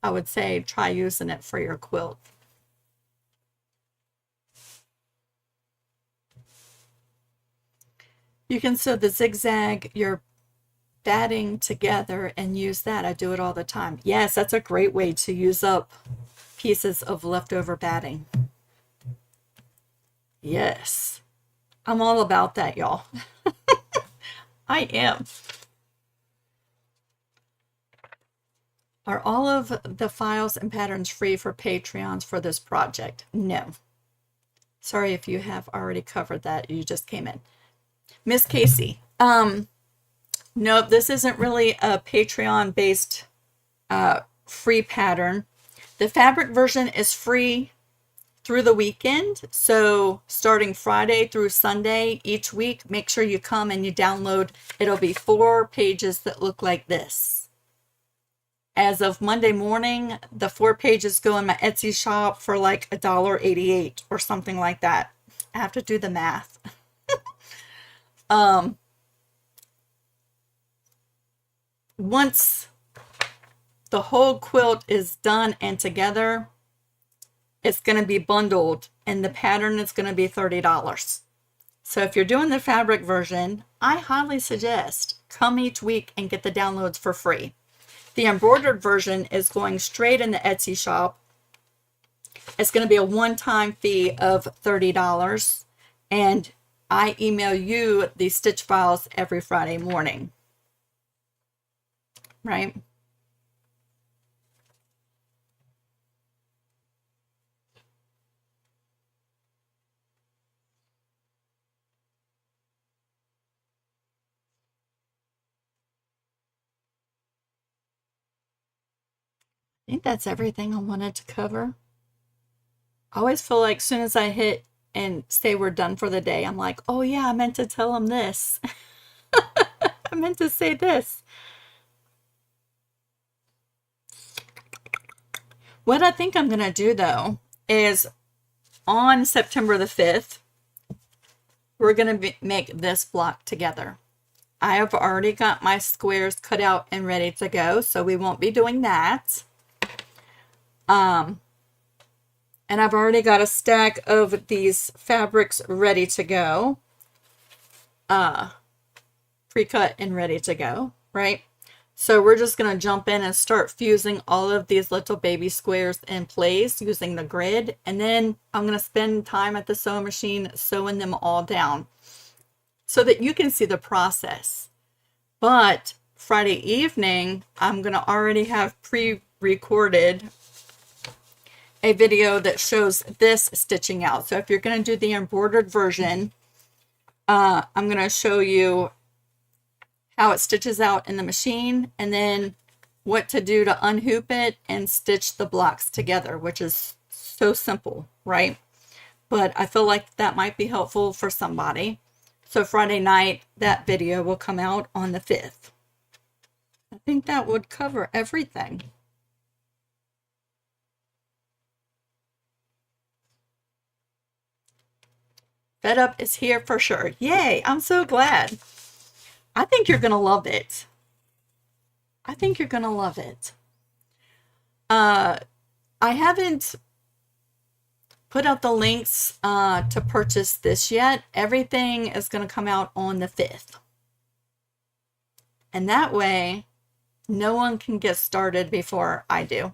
I would say try using it for your quilt. You can sew the zigzag, your batting together and use that. I do it all the time. Yes, that's a great way to use up pieces of leftover batting. Yes, I'm all about that, y'all. I am. Are all of the files and patterns free for Patreons for this project? No. Sorry if you have already covered that. You just came in. Miss Casey, no, this isn't really a Patreon-based free pattern. The fabric version is free through the weekend. So starting Friday through Sunday each week, make sure you come and you download. It'll be 4 pages that look like this. As of Monday morning, the 4 pages go in my Etsy shop for like $1.88 or something like that. I have to do the math. Once the whole quilt is done and together, it's going to be bundled and the pattern is going to be $30. So if you're doing the fabric version, I highly suggest come each week and get the downloads for free. The embroidered version is going straight in the Etsy shop. It's going to be a one-time fee of $30, and I email you the stitch files every Friday morning. Right? think that's everything I wanted to cover. I always feel like as soon as I hit and say we're done for the day, I'm like, oh yeah, I meant to tell them this. I meant to say this. What I think I'm going to do though is on September the 5th, we're going to make this block together. I have already got my squares cut out and ready to go, so we won't be doing that. And I've already got a stack of these fabrics ready to go. Pre-cut and ready to go, right? So we're just going to jump in and start fusing all of these little baby squares in place using the grid. And then I'm going to spend time at the sewing machine sewing them all down so that you can see the process. But Friday evening, I'm going to already have pre-recorded a video that shows this stitching out. So if you're going to do the embroidered version, I'm going to show you how it stitches out in the machine and then what to do to unhoop it and stitch the blocks together, which is so simple, right? But I feel like that might be helpful for somebody. So Friday night, that video will come out on the 5th. I think that would cover everything. Fed Up is here for sure. Yay, I'm so glad. I think you're going to love it. I think you're going to love it. I haven't put out the links to purchase this yet. Everything is going to come out on the 5th. And that way, no one can get started before I do.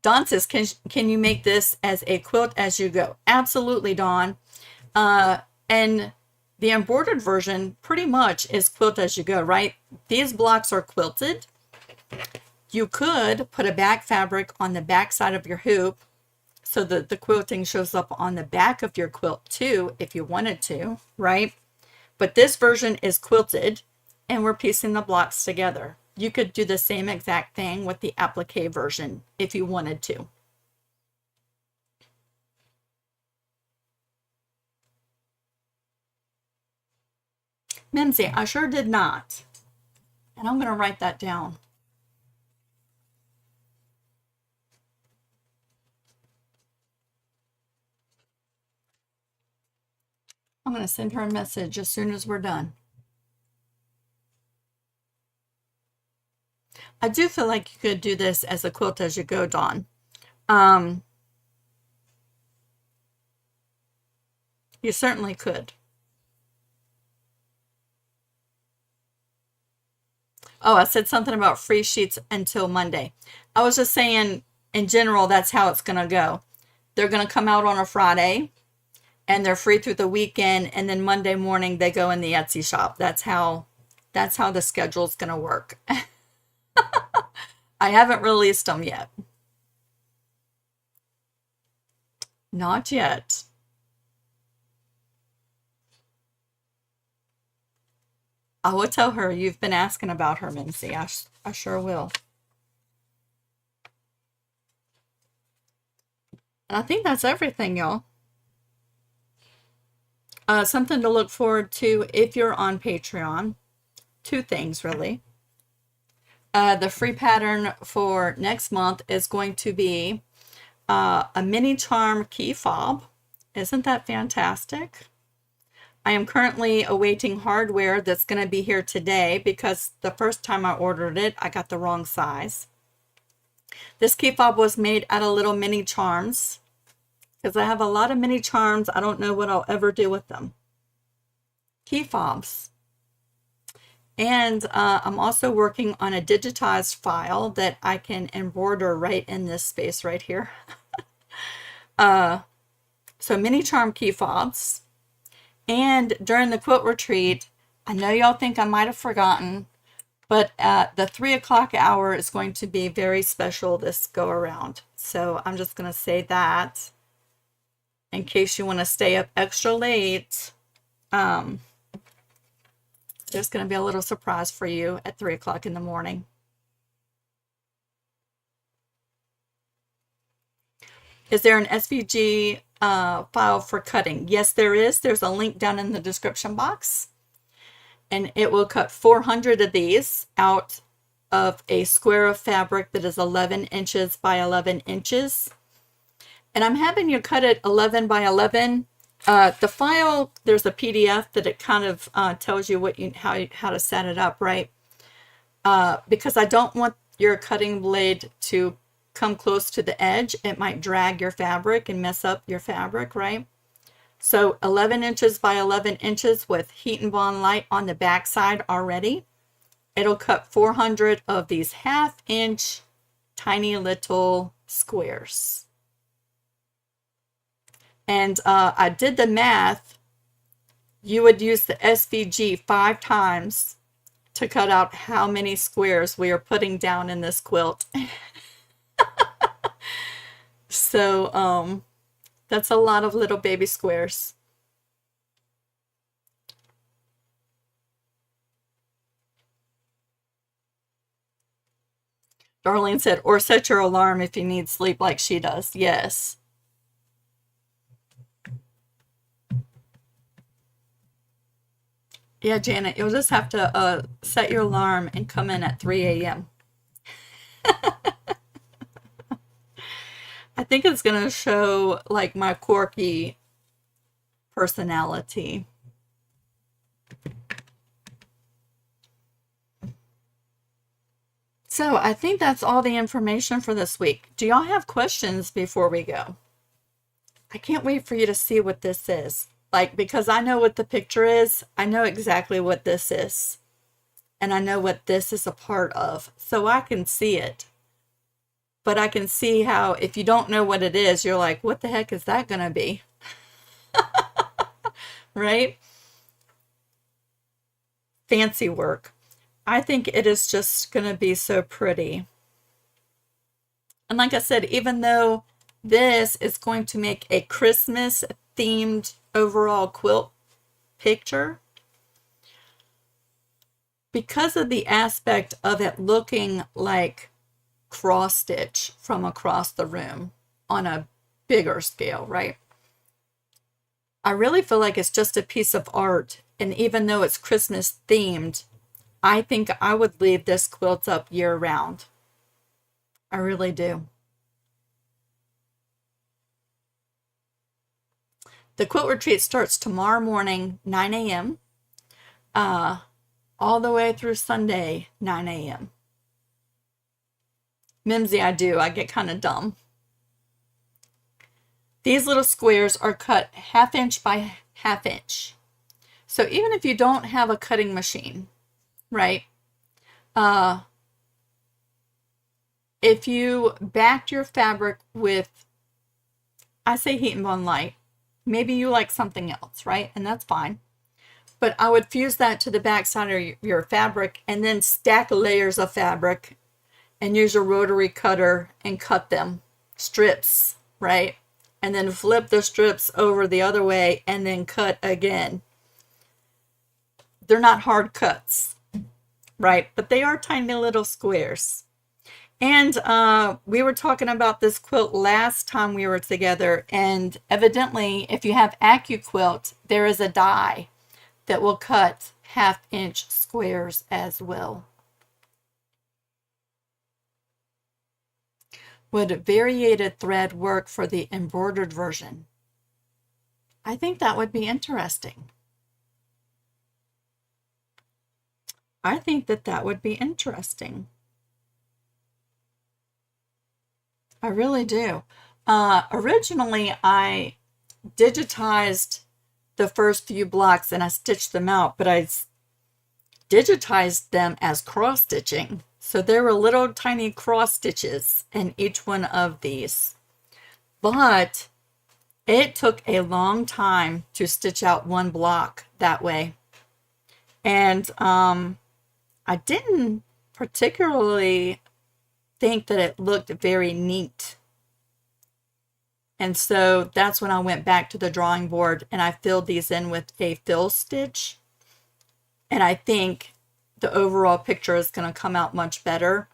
Dawn says, can you make this as a quilt as you go? Absolutely, Dawn. And the embroidered version pretty much is quilt as you go, right? These blocks are quilted. You could put a back fabric on the back side of your hoop so that the quilting shows up on the back of your quilt too, if you wanted to, right? But this version is quilted and we're piecing the blocks together. You could do the same exact thing with the applique version if you wanted to. Mimsy, I sure did not. And I'm going to write that down. I'm going to send her a message as soon as we're done. I do feel like you could do this as a quilt as you go, Dawn. You certainly could. Oh, I said something about free sheets until Monday. I was just saying, in general, that's how it's going to go. They're going to come out on a Friday, and they're free through the weekend, and then Monday morning they go in the Etsy shop. That's how the schedule's going to work. I haven't released them yet. Not yet. I will tell her you've been asking about her, Mimsy. I sure will. And I think that's everything, y'all. Something to look forward to if you're on Patreon. Two things, really. The free pattern for next month is going to be a mini charm key fob. Isn't that fantastic? I am currently awaiting hardware that's going to be here today because the first time I ordered it, I got the wrong size. This key fob was made out of little mini charms because I have a lot of mini charms. I don't know what I'll ever do with them. Key fobs. And I'm also working on a digitized file that I can embroider right in this space right here. So mini charm key fobs. And during the quilt retreat, I know y'all think I might have forgotten, but the 3 o'clock hour is going to be very special this go around. So I'm just going to say that in case you want to stay up extra late. There's going to be a little surprise for you at 3 o'clock in the morning. Is there an SVG file for cutting? Yes, there is. There's a link down in the description box. And it will cut 400 of these out of a square of fabric that is 11 inches by 11 inches. And I'm having you cut it 11 by 11. The file, there's a PDF that it kind of tells you what how to set it up, right? Because I don't want your cutting blade to come close to the edge. It might drag your fabric and mess up your fabric, right? So 11 inches by 11 inches with Heat and Bond Light on the back side already. It'll cut 400 of these 1/2 inch tiny little squares. And I did the math. You would use the SVG 5 times to cut out how many squares we are putting down in this quilt. So that's a lot of little baby squares. Darlene said, or set your alarm if you need sleep like she does. Yes. Yeah, Janet, you'll just have to set your alarm and come in at 3 a.m. I think it's going to show like my quirky personality. So I think that's all the information for this week. Do y'all have questions before we go? I can't wait for you to see what this is. Like, because I know what the picture is, I know exactly what this is. And I know what this is a part of. So I can see it. But I can see how if you don't know what it is, you're like, what the heck is that going to be? Right? Fancy work. I think it is just going to be so pretty. And like I said, even though this is going to make a Christmas themed overall quilt picture, because of the aspect of it looking like cross stitch from across the room on a bigger scale, right? I really feel like it's just a piece of art. And even though it's Christmas themed, I think I would leave this quilt up year round. I really do. The quilt retreat starts tomorrow morning, 9 a.m. All the way through Sunday, 9 a.m. Mimsy, I do. I get kind of dumb. These little squares are cut 1/2 inch by 1/2 inch. So even if you don't have a cutting machine, right? If you backed your fabric with, I say Heat and Bond Light, maybe you like something else, right? And that's fine. But I would fuse that to the back side of your fabric and then stack layers of fabric and use your rotary cutter and cut them strips, right? And then flip the strips over the other way and then cut again. They're not hard cuts, right? But they are tiny little squares. And we were talking about this quilt last time we were together, and evidently if you have AccuQuilt, there is a die that will cut 1/2 inch squares as well. Would variated thread work for the embroidered version? I think that would be interesting. I think that would be interesting. I really do. Originally, I digitized the first few blocks and I stitched them out, but I digitized them as cross stitching. So there were little tiny cross stitches in each one of these. But it took a long time to stitch out one block that way. And I didn't particularly think that it looked very neat. And so that's when I went back to the drawing board and I filled these in with a fill stitch. And I think the overall picture is going to come out much better.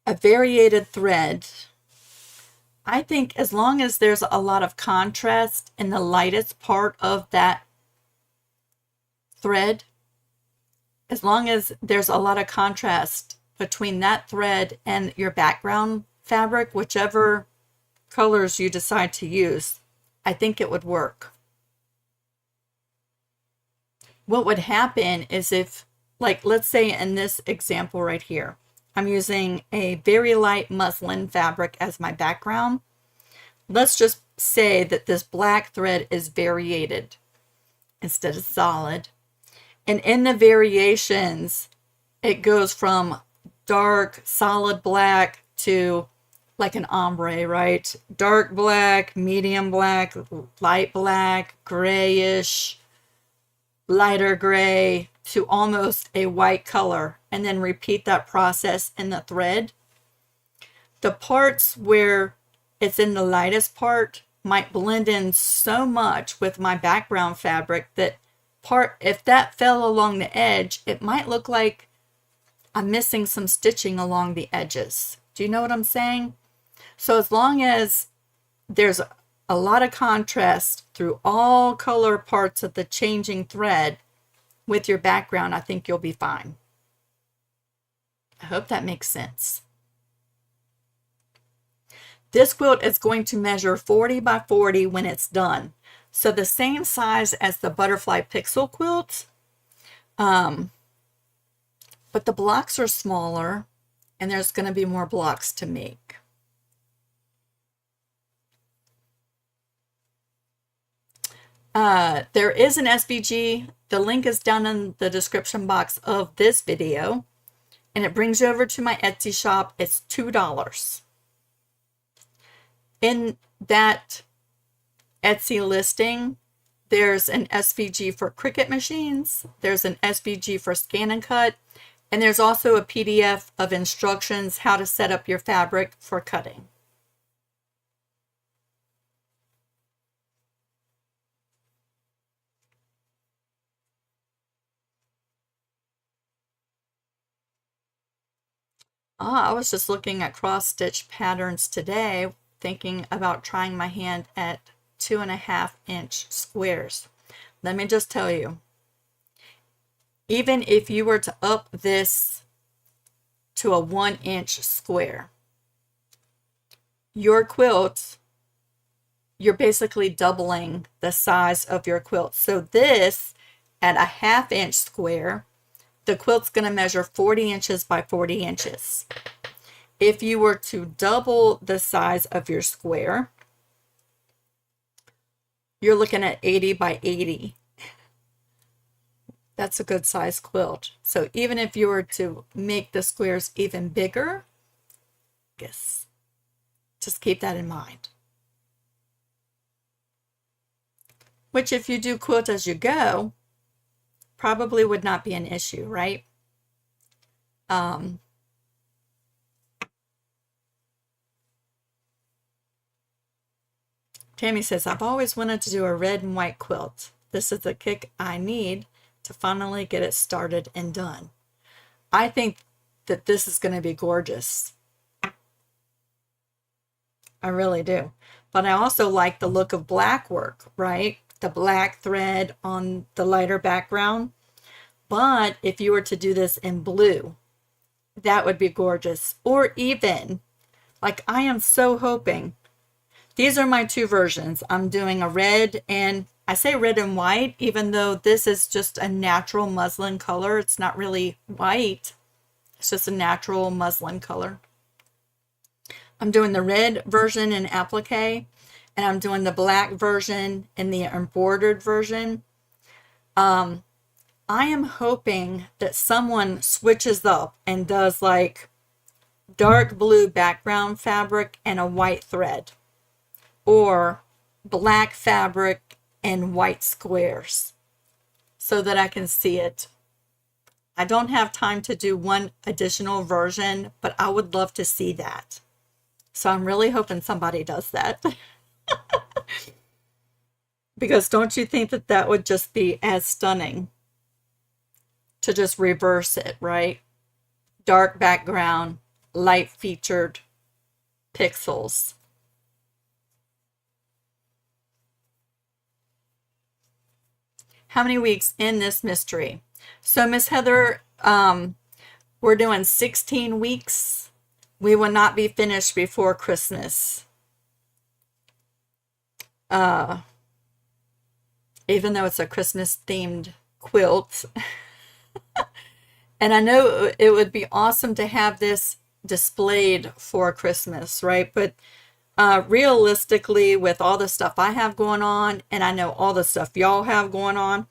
A variated thread, I think as long as there's a lot of contrast in the lightest part of that thread, as long as there's a lot of contrast between that thread and your background fabric, whichever colors you decide to use, I think it would work. What would happen is if, like, let's say in this example right here, I'm using a very light muslin fabric as my background. Let's just say that this black thread is variated instead of solid. And in the variations, it goes from dark, solid black to like an ombre, right? Dark black, medium black, light black, grayish, lighter gray, to almost a white color, and then repeat that process in the thread. The parts where it's in the lightest part might blend in so much with my background fabric that if that fell along the edge, it might look like I'm missing some stitching along the edges. Do you know what I'm saying? So as long as there's a lot of contrast through all color parts of the changing thread with your background, I think you'll be fine. I hope that makes sense. This quilt is going to measure 40 by 40 when it's done. So the same size as the butterfly pixel quilt, but the blocks are smaller and there's going to be more blocks to make. There is an SVG. The link is down in the description box of this video, and it brings you over to my Etsy shop. It's $2. In that Etsy listing, there's an SVG for Cricut machines, there's an SVG for Scan and Cut, and there's also a PDF of instructions how to set up your fabric for cutting. I was just looking at cross stitch patterns today, thinking about trying my hand at 2.5 inch squares. Let me just tell you, even if you were to up this to a 1 inch square, your quilt, you're basically doubling the size of your quilt. So this at a 1/2 inch square, the quilt's going to measure 40 inches by 40 inches. If you were to double the size of your square, you're looking at 80 by 80. That's a good size quilt. So even if you were to make the squares even bigger, just keep that in mind. Which, if you do quilt as you go, probably would not be an issue, right? Tammy says, I've always wanted to do a red and white quilt. This is the kick I need to finally get it started and done. I think that this is going to be gorgeous. I really do. But I also like the look of black work, right? The black thread on the lighter background. But if you were to do this in blue, that would be gorgeous. Or even, like, I am so hoping, these are my two versions. I'm doing a red, and I say red and white, even though this is just a natural muslin color. It's not really white. It's just a natural muslin color. I'm doing the red version in applique, and I'm doing the black version in the embroidered version. I am hoping that someone switches up and does like dark blue background fabric and a white thread, or black fabric and white squares, so that I can see it. I don't have time to do one additional version, but I would love to see that. So I'm really hoping somebody does that. Because don't you think that that would just be as stunning to just reverse it, right? Dark background, light featured pixels. How many weeks in this mystery? So Miss Heather, we're doing 16 weeks. We will not be finished before Christmas. Even though it's a Christmas themed quilt. And I know it would be awesome to have this displayed for Christmas, right? But realistically, with all the stuff I have going on, and I know all the stuff y'all have going on,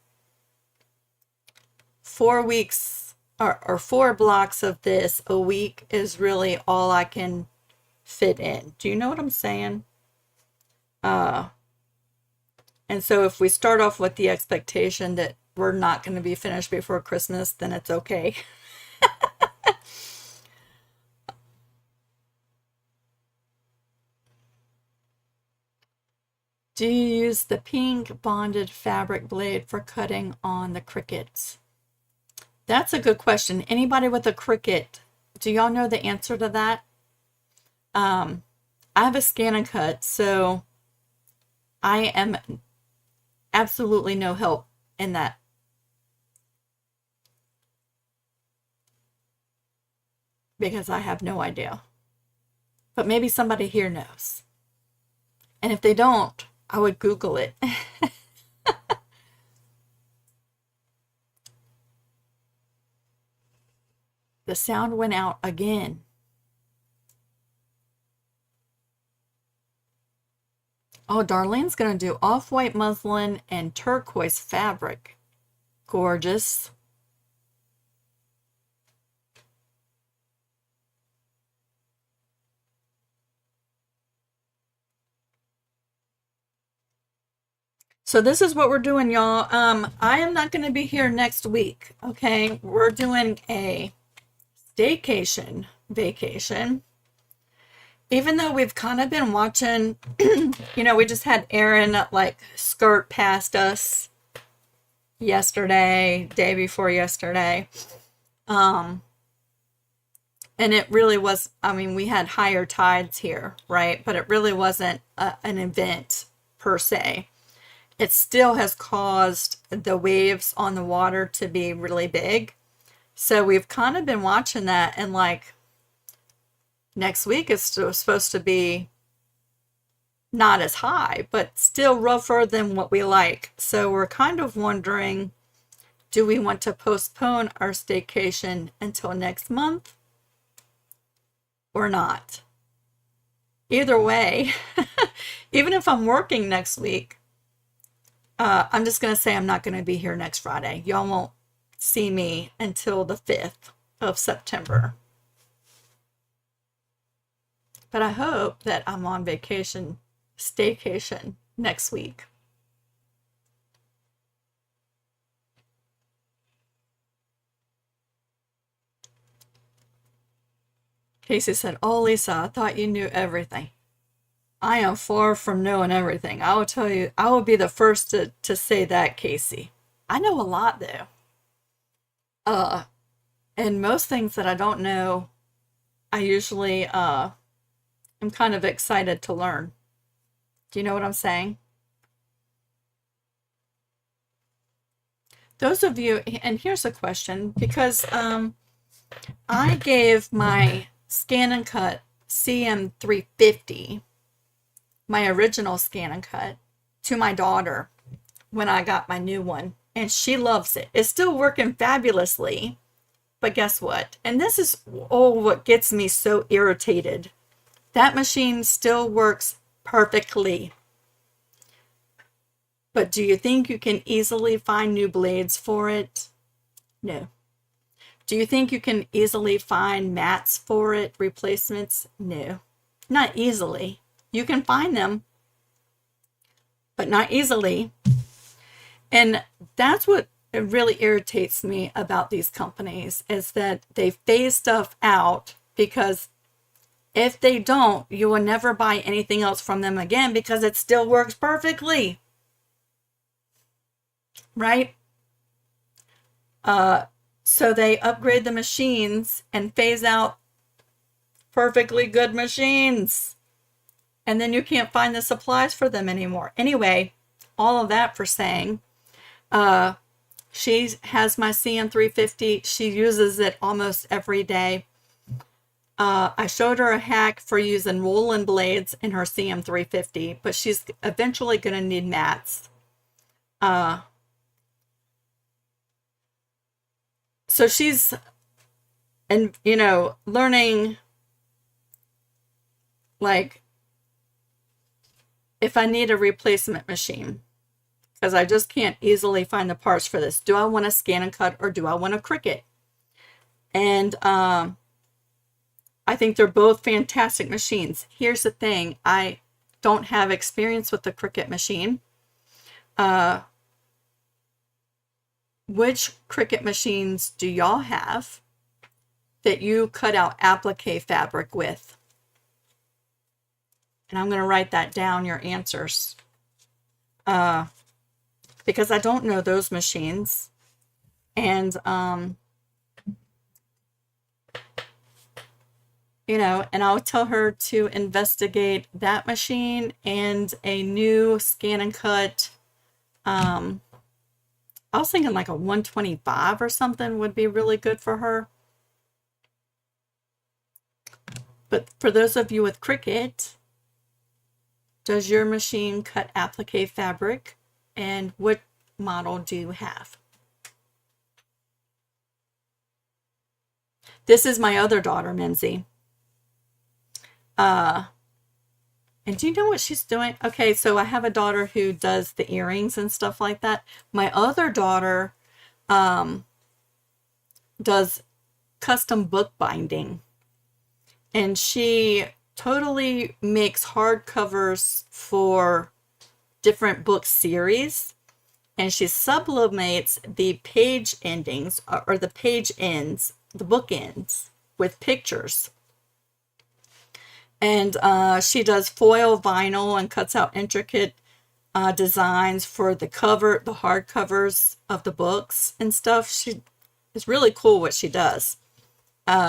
4 weeks or 4 blocks of this a week is really all I can fit in. Do you know what I'm saying? And so if we start off with the expectation that we're not going to be finished before Christmas, then it's okay. Do you use the pink bonded fabric blade for cutting on the Cricuts? That's a good question. Anybody with a Cricut, do y'all know the answer to that? I have a scan and cut, so I am absolutely no help in that. Because I have no idea. But maybe somebody here knows. And if they don't, I would Google it. The sound went out again. Oh, Darlene's going to do off-white muslin and turquoise fabric. Gorgeous. So this is what we're doing, y'all. I am not going to be here next week, okay? We're doing a staycation vacation. Even though we've kind of been watching, you know, we just had Erin like skirt past us yesterday, day before yesterday. And it really was, I mean, we had higher tides here, right? But it really wasn't an event per se. It still has caused the waves on the water to be really big. So we've kind of been watching that, and like next week is still supposed to be not as high, but still rougher than what we like. So we're kind of wondering, do we want to postpone our staycation until next month or not? Either way, even if I'm working next week, I'm just going to say I'm not going to be here next Friday. Y'all won't see me until the 5th of September. But I hope that I'm on vacation, staycation next week. Casey said, "Oh, Lisa, I thought you knew everything." I am far from knowing everything. I will tell you, I will be the first to say that, Casey. I know a lot, though. And most things that I don't know, I usually am kind of excited to learn. Do you know what I'm saying? Those of you, and here's a question, because I gave my Scan and Cut CM350, my original Scan and Cut, to my daughter when I got my new one, and she loves it. It's still working fabulously, but guess what? And this is what gets me so irritated. That machine still works perfectly. But do you think you can easily find new blades for it? No. Do you think you can easily find mats for it, replacements? No. Not easily. You can find them, but not easily. And that's what really irritates me about these companies, is that they phase stuff out, because if they don't, you will never buy anything else from them again because it still works perfectly. right? So they upgrade the machines and phase out perfectly good machines. And then you can't find the supplies for them anymore. Anyway, all of that for saying, she has my CM350. She uses it almost every day. I showed her a hack for using woolen blades in her CM350, but she's eventually going to need mats. So she's, and learning, like, if I need a replacement machine, because I just can't easily find the parts for this. Do I want to scan and cut, or do I want a Cricut? And I think they're both fantastic machines. Here's the thing. I don't have experience with the Cricut machine. Which Cricut machines do y'all have that you cut out applique fabric with? And I'm going to write that down, your answers. Because I don't know those machines. And, and I'll tell her to investigate that machine and a new scan and cut. I was thinking like a 125 or something would be really good for her. But for those of you with Cricut, does your machine cut applique fabric? And what model do you have? This is my other daughter, Minzy. And do you know what she's doing? Okay, so I have a daughter who does the earrings and stuff like that. My other daughter does custom book binding. And she totally makes hardcovers for different book series. And she sublimates the page endings, or the page ends, the book ends, with pictures. And she does foil vinyl and cuts out intricate designs for the cover, the hardcovers of the books and stuff. It's really cool what she does.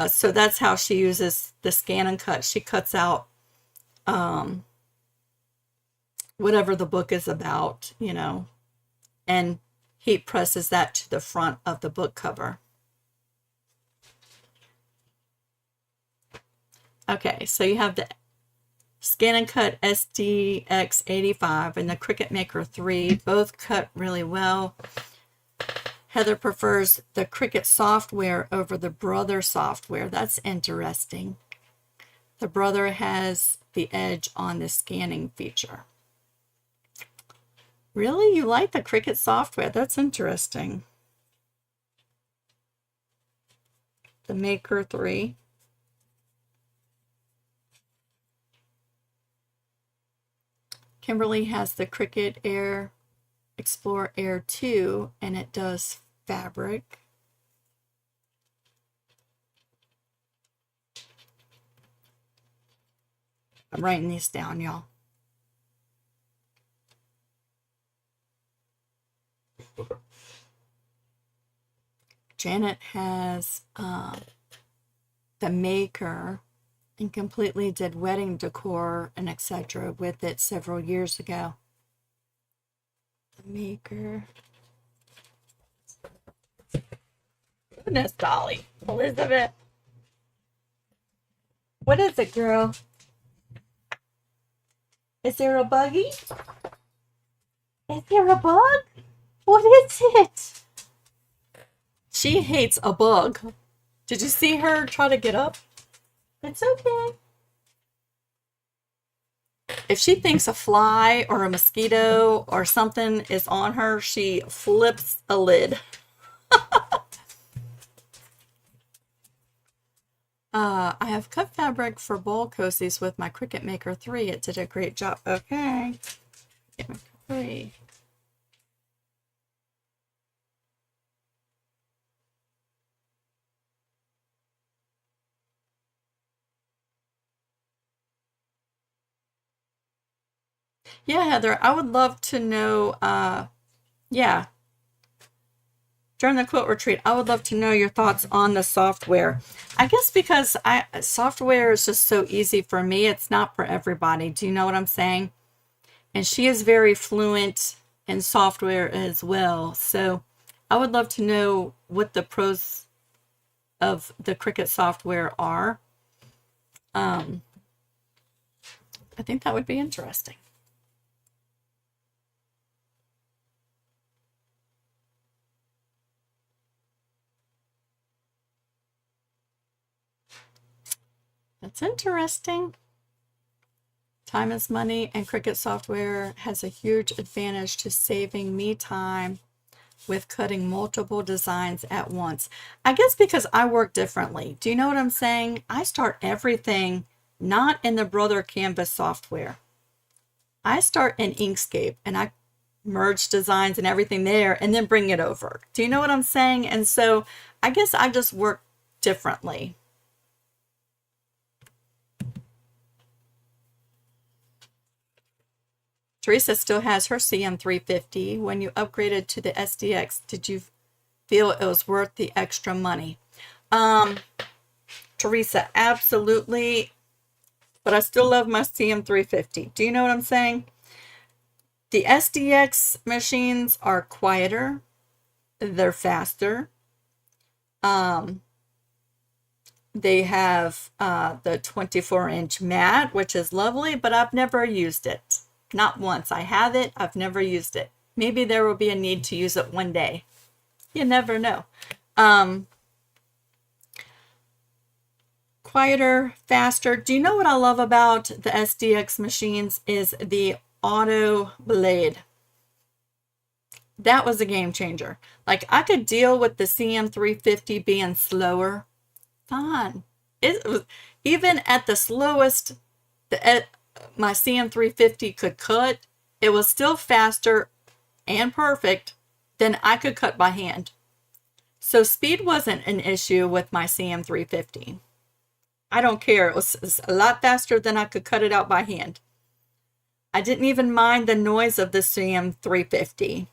So that's how she uses the scan and cut. She cuts out whatever the book is about, and heat presses that to the front of the book cover. Okay, so you have the Scan and Cut SDX85 and the Cricut Maker 3. Both cut really well. Heather prefers the Cricut software over the Brother software. That's interesting. The Brother has the edge on the scanning feature. Really? You like the Cricut software? That's interesting. The Maker 3. Kimberly has the Cricut Air Explorer Air 2, and it does fabric. I'm writing these down, y'all. Janet has the Maker and completely did wedding decor and etc. with it several years ago. The Maker. Goodness, Dolly. Elizabeth. What is it, girl? Is there a buggy? Is there a bug? What is it? She hates a bug. Did you see her try to get up? It's okay. If she thinks a fly or a mosquito or something is on her, she flips a lid. I have cut fabric for bowl cozies with my Cricut Maker 3. It did a great job. Okay. Cricut Maker 3. Yeah, Heather, I would love to know, yeah, during the quilt retreat, I would love to know your thoughts on the software. I guess because software is just so easy for me. It's not for everybody. Do you know what I'm saying? And she is very fluent in software as well. So I would love to know what the pros of the Cricut software are. I think that would be interesting. That's interesting. Time is money, and Cricut software has a huge advantage to saving me time with cutting multiple designs at once. I guess because I work differently. Do you know what I'm saying? I start everything not in the Brother Canvas software. I start in Inkscape and I merge designs and everything there and then bring it over. Do you know what I'm saying? And so I guess I just work differently. Teresa still has her CM350. When you upgraded to the SDX, did you feel it was worth the extra money? Teresa, absolutely. But I still love my CM350. Do you know what I'm saying? The SDX machines are quieter. They're faster. They have the 24-inch mat, which is lovely, but I've never used it. Not once. I have it. I've never used it. Maybe there will be a need to use it one day. You never know. Quieter, faster. Do you know what I love about the SDX machines is the auto blade? That was a game changer. Like, I could deal with the CM350 being slower. Fine. It was, even at the slowest my CM350 could cut, it was still faster and perfect than I could cut by hand. So speed wasn't an issue with my CM350. I don't care. It was a lot faster than I could cut it out by hand. I didn't even mind the noise of the CM350.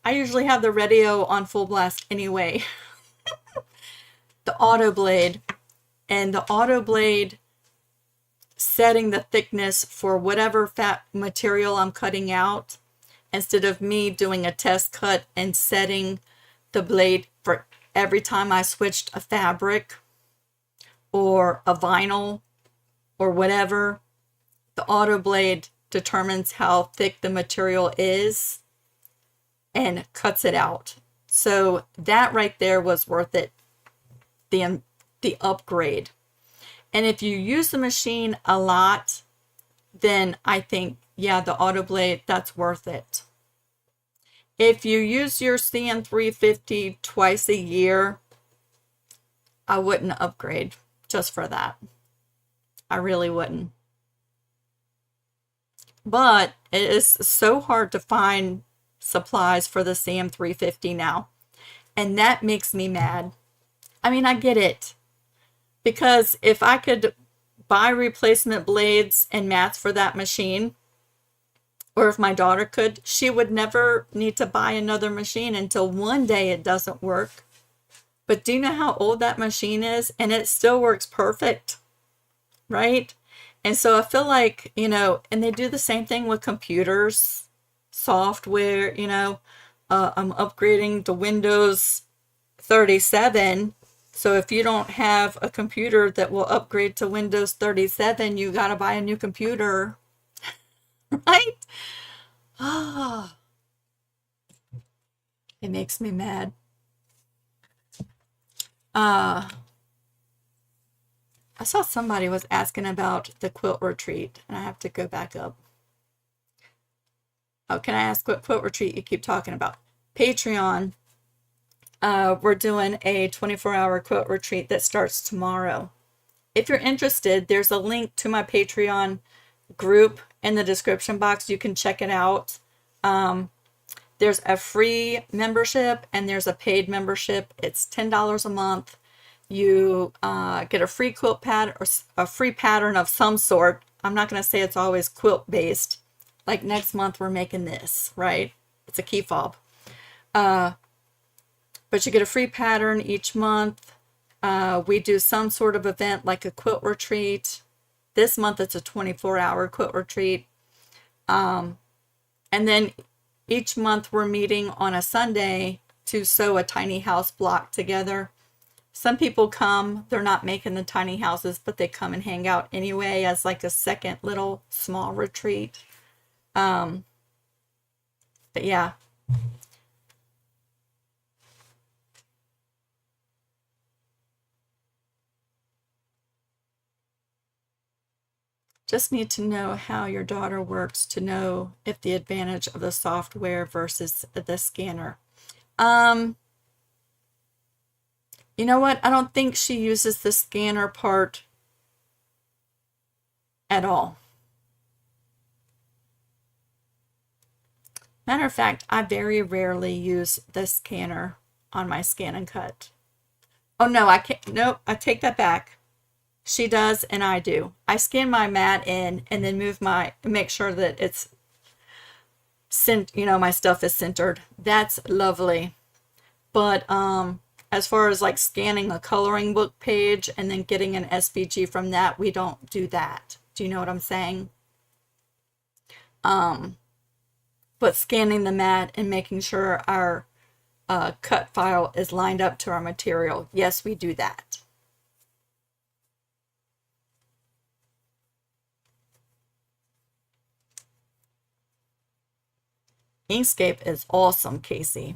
I usually have the radio on full blast anyway. The auto blade, and the auto blade setting the thickness for whatever fat material I'm cutting out, instead of me doing a test cut and setting the blade for every time I switched a fabric or a vinyl or whatever. The auto blade determines how thick the material is and cuts it out. So that right there was worth it, the upgrade. And if you use the machine a lot, then I think, yeah, the auto blade, that's worth it. If you use your CM350 twice a year, I wouldn't upgrade just for that. I really wouldn't. But it is so hard to find supplies for the CM350 now. And that makes me mad. I mean, I get it. Because if I could buy replacement blades and mats for that machine, or if my daughter could, she would never need to buy another machine until one day it doesn't work. But do you know how old that machine is? And it still works perfect, right? And so I feel like, you know, and they do the same thing with computers, software, you know. I'm upgrading to Windows 37. So if you don't have a computer that will upgrade to Windows 37, you got to buy a new computer, right? Ah, it makes me mad. I saw somebody was asking about the quilt retreat, and I have to go back up. Oh, can I ask what quilt retreat you keep talking about? Patreon. We're doing a 24-hour quilt retreat that starts tomorrow. If you're interested, there's a link to my Patreon group in the description box. You can check it out. There's a free membership and there's a paid membership. It's $10 a month. You get a free quilt pad or a free pattern of some sort. I'm not going to say it's always quilt based. Like next month we're making this, right? It's a key fob. but you get a free pattern each month. We do some sort of event like a quilt retreat. This month it's a 24-hour quilt retreat. And then each month we're meeting on a Sunday to sew a tiny house block together. Some people come, they're not making the tiny houses, but they come and hang out anyway as like a second little small retreat. But yeah. Just need to know how your daughter works to know if the advantage of the software versus the scanner. You know what? I don't think she uses the scanner part at all. Matter of fact, I very rarely use the scanner on my scan and cut. Oh no, I can't. Nope, I take that back. She does and I do. I scan my mat in and then make sure that it's my stuff is centered. That's lovely. But as far as like scanning a coloring book page and then getting an SVG from that, we don't do that. Do you know what I'm saying? But scanning the mat and making sure our cut file is lined up to our material, yes, we do that. Inkscape is awesome, Casey.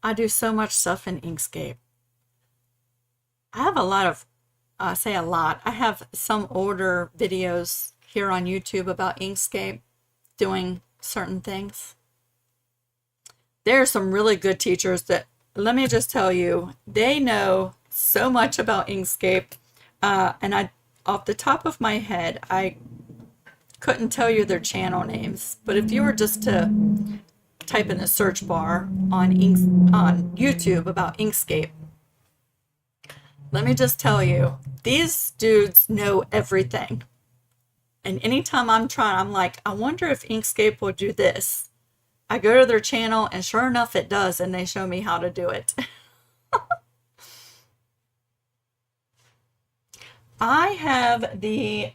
I do so much stuff in Inkscape. I have a lot of, I say a lot, I have some older videos here on YouTube about Inkscape doing certain things. There are some really good teachers that, let me just tell you, they know so much about Inkscape. And off the top of my head, I couldn't tell you their channel names, but if you were just to type in the search bar on YouTube about Inkscape, let me just tell you, these dudes know everything. And anytime I'm like, I wonder if Inkscape will do this. I go to their channel and sure enough it does, and they show me how to do it. I have the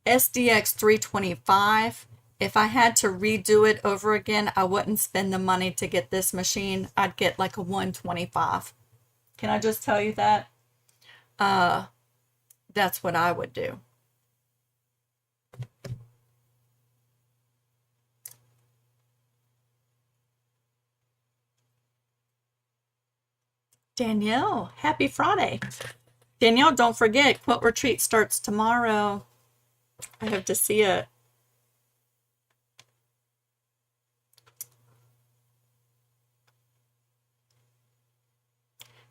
SDX 325. If I had to redo it over again, I wouldn't spend the money to get this machine. I'd get like a 125. Can I just tell you that? That's what I would do. Danielle, happy Friday. Danielle, don't forget, Quilt Retreat starts tomorrow. I hope to see you.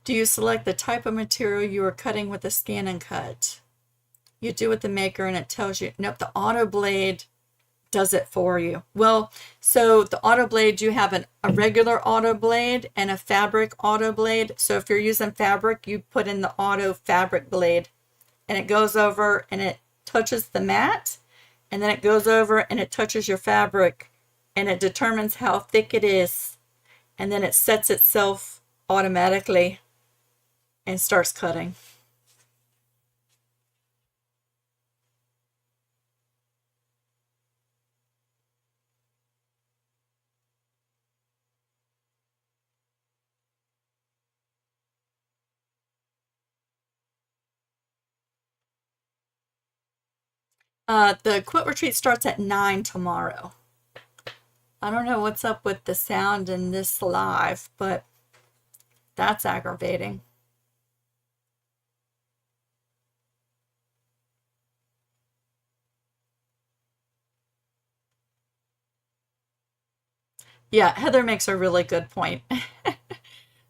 Do you select the type of material you are cutting with the scan and cut? You do with the maker and it tells you. Nope, the auto blade does it for you. Well, so the auto blade, you have a regular auto blade and a fabric auto blade. So if you're using fabric, you put in the auto fabric blade and it goes over and it touches the mat, and then it goes over and it touches your fabric and it determines how thick it is, and then it sets itself automatically and starts cutting. The Quilt Retreat starts at 9 tomorrow. I don't know what's up with the sound in this live, but that's aggravating. Yeah, Heather makes a really good point.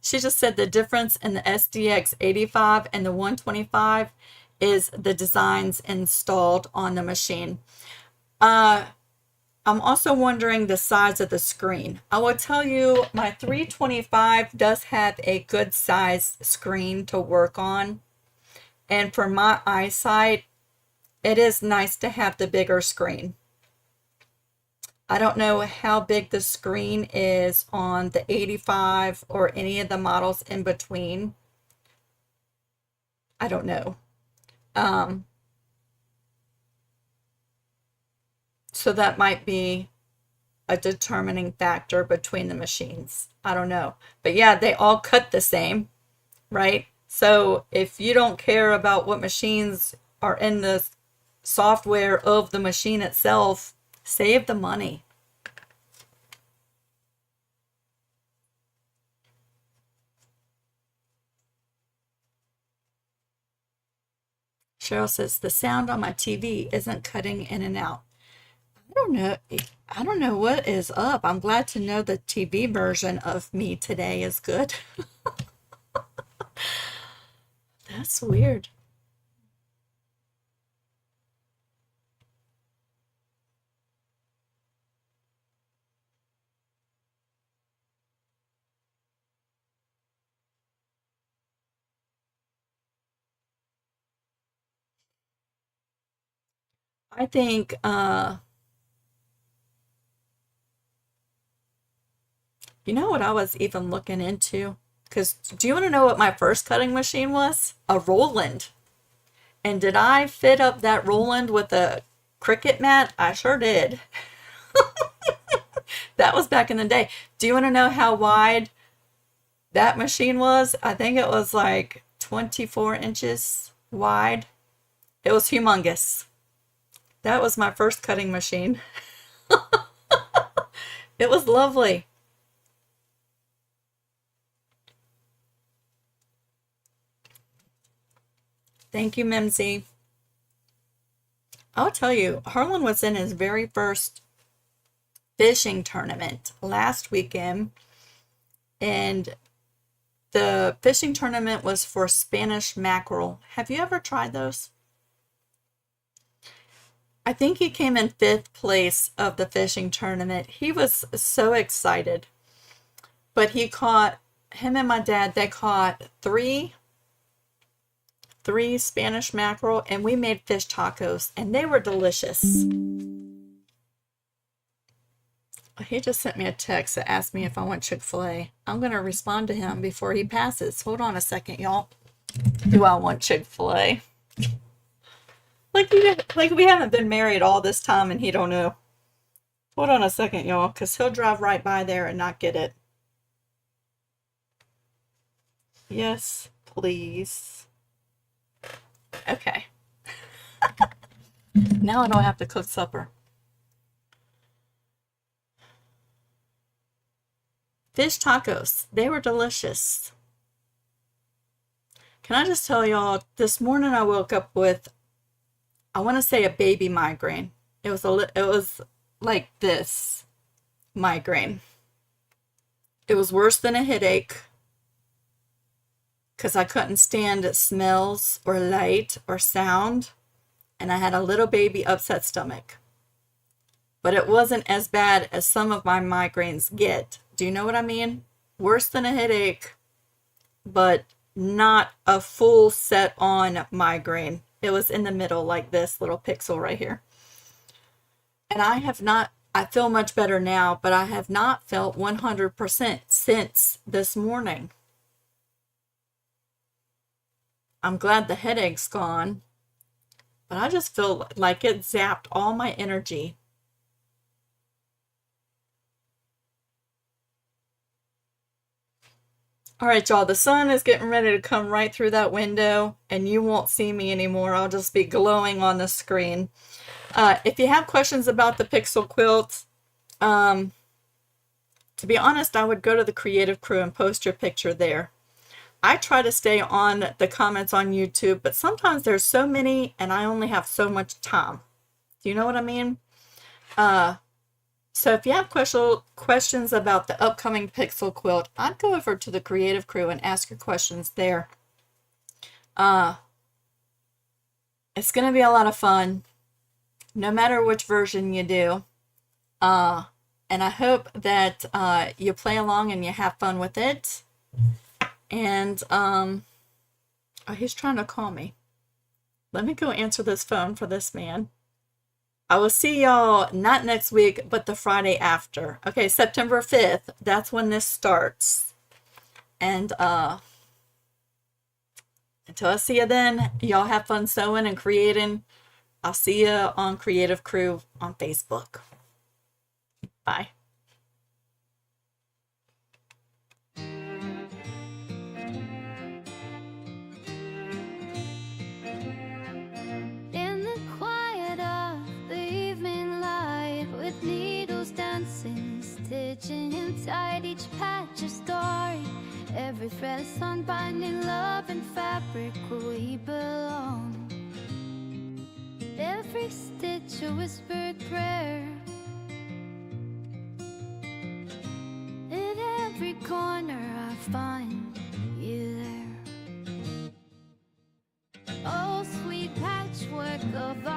She just said the difference in the SDX 85 and the 125 is the designs installed on the machine. I'm also wondering the size of the screen. I will tell you, my 325 does have a good size screen to work on. And for my eyesight, it is nice to have the bigger screen. I don't know how big the screen is on the 85 or any of the models in between. I don't know. So that might be a determining factor between the machines. I don't know. But yeah, they all cut the same, right? So if you don't care about what machines are in the software of the machine itself, save the money. Cheryl says the sound on my TV isn't cutting in and out. I don't know. I don't know what is up. I'm glad to know the TV version of me today is good. That's weird. I think you know what I was even looking into? Because do you want to know what my first cutting machine was? A Roland. And did I fit up that Roland with a Cricut mat? I sure did. That was back in the day. Do you want to know how wide that machine was? I think it was like 24 inches wide. It was humongous. That was my first cutting machine. It was lovely. Thank you, Mimsy. I'll tell you, Harlan was in his very first fishing tournament last weekend, and the fishing tournament was for Spanish mackerel. Have you ever tried those? I think he came in 5th place of the fishing tournament. He was so excited. But him and my dad, they caught three Spanish mackerel, and we made fish tacos, and they were delicious. He just sent me a text that asked me if I want Chick-fil-A. I'm going to respond to him before he passes. Hold on a second, y'all. Do I want Chick-fil-A? Like we haven't been married all this time and he don't know. Hold on a second, y'all, because he'll drive right by there and not get it. Yes, please. Okay. Now I don't have to cook supper. Fish tacos. They were delicious. Can I just tell y'all, this morning I woke up with, I want to say, a baby migraine. It was like this migraine. It was worse than a headache because I couldn't stand smells or light or sound, and I had a little baby upset stomach. But it wasn't as bad as some of my migraines get. Do you know what I mean? Worse than a headache, but not a full set on migraine. It was in the middle, like this little pixel right here. And I feel much better now, but I have not felt 100% since this morning. I'm glad the headache's gone, but I just feel like it zapped all my energy. All right, y'all, the sun is getting ready to come right through that window, and you won't see me anymore. I'll just be glowing on the screen. If you have questions about the Pixel Quilt, to be honest, I would go to the Creative Crew and post your picture there. I try to stay on the comments on YouTube, but sometimes there's so many, and I only have so much time. Do you know what I mean? So if you have questions about the upcoming Pixel Quilt, I'd go over to the Creative Crew and ask your questions there. It's going to be a lot of fun, no matter which version you do. And I hope that you play along and you have fun with it. And oh, he's trying to call me. Let me go answer this phone for this man. I will see y'all not next week, but the Friday after. Okay, September 5th. That's when this starts. And until I see you then, y'all have fun sewing and creating. I'll see you on Creative Crew on Facebook. Bye. In the quiet of the evening light, with needles dancing, stitching inside each patch of story, every thread unbinding love and fabric where we belong. Every stitch a whispered prayer, in every corner I find you there. Oh, sweet patchwork of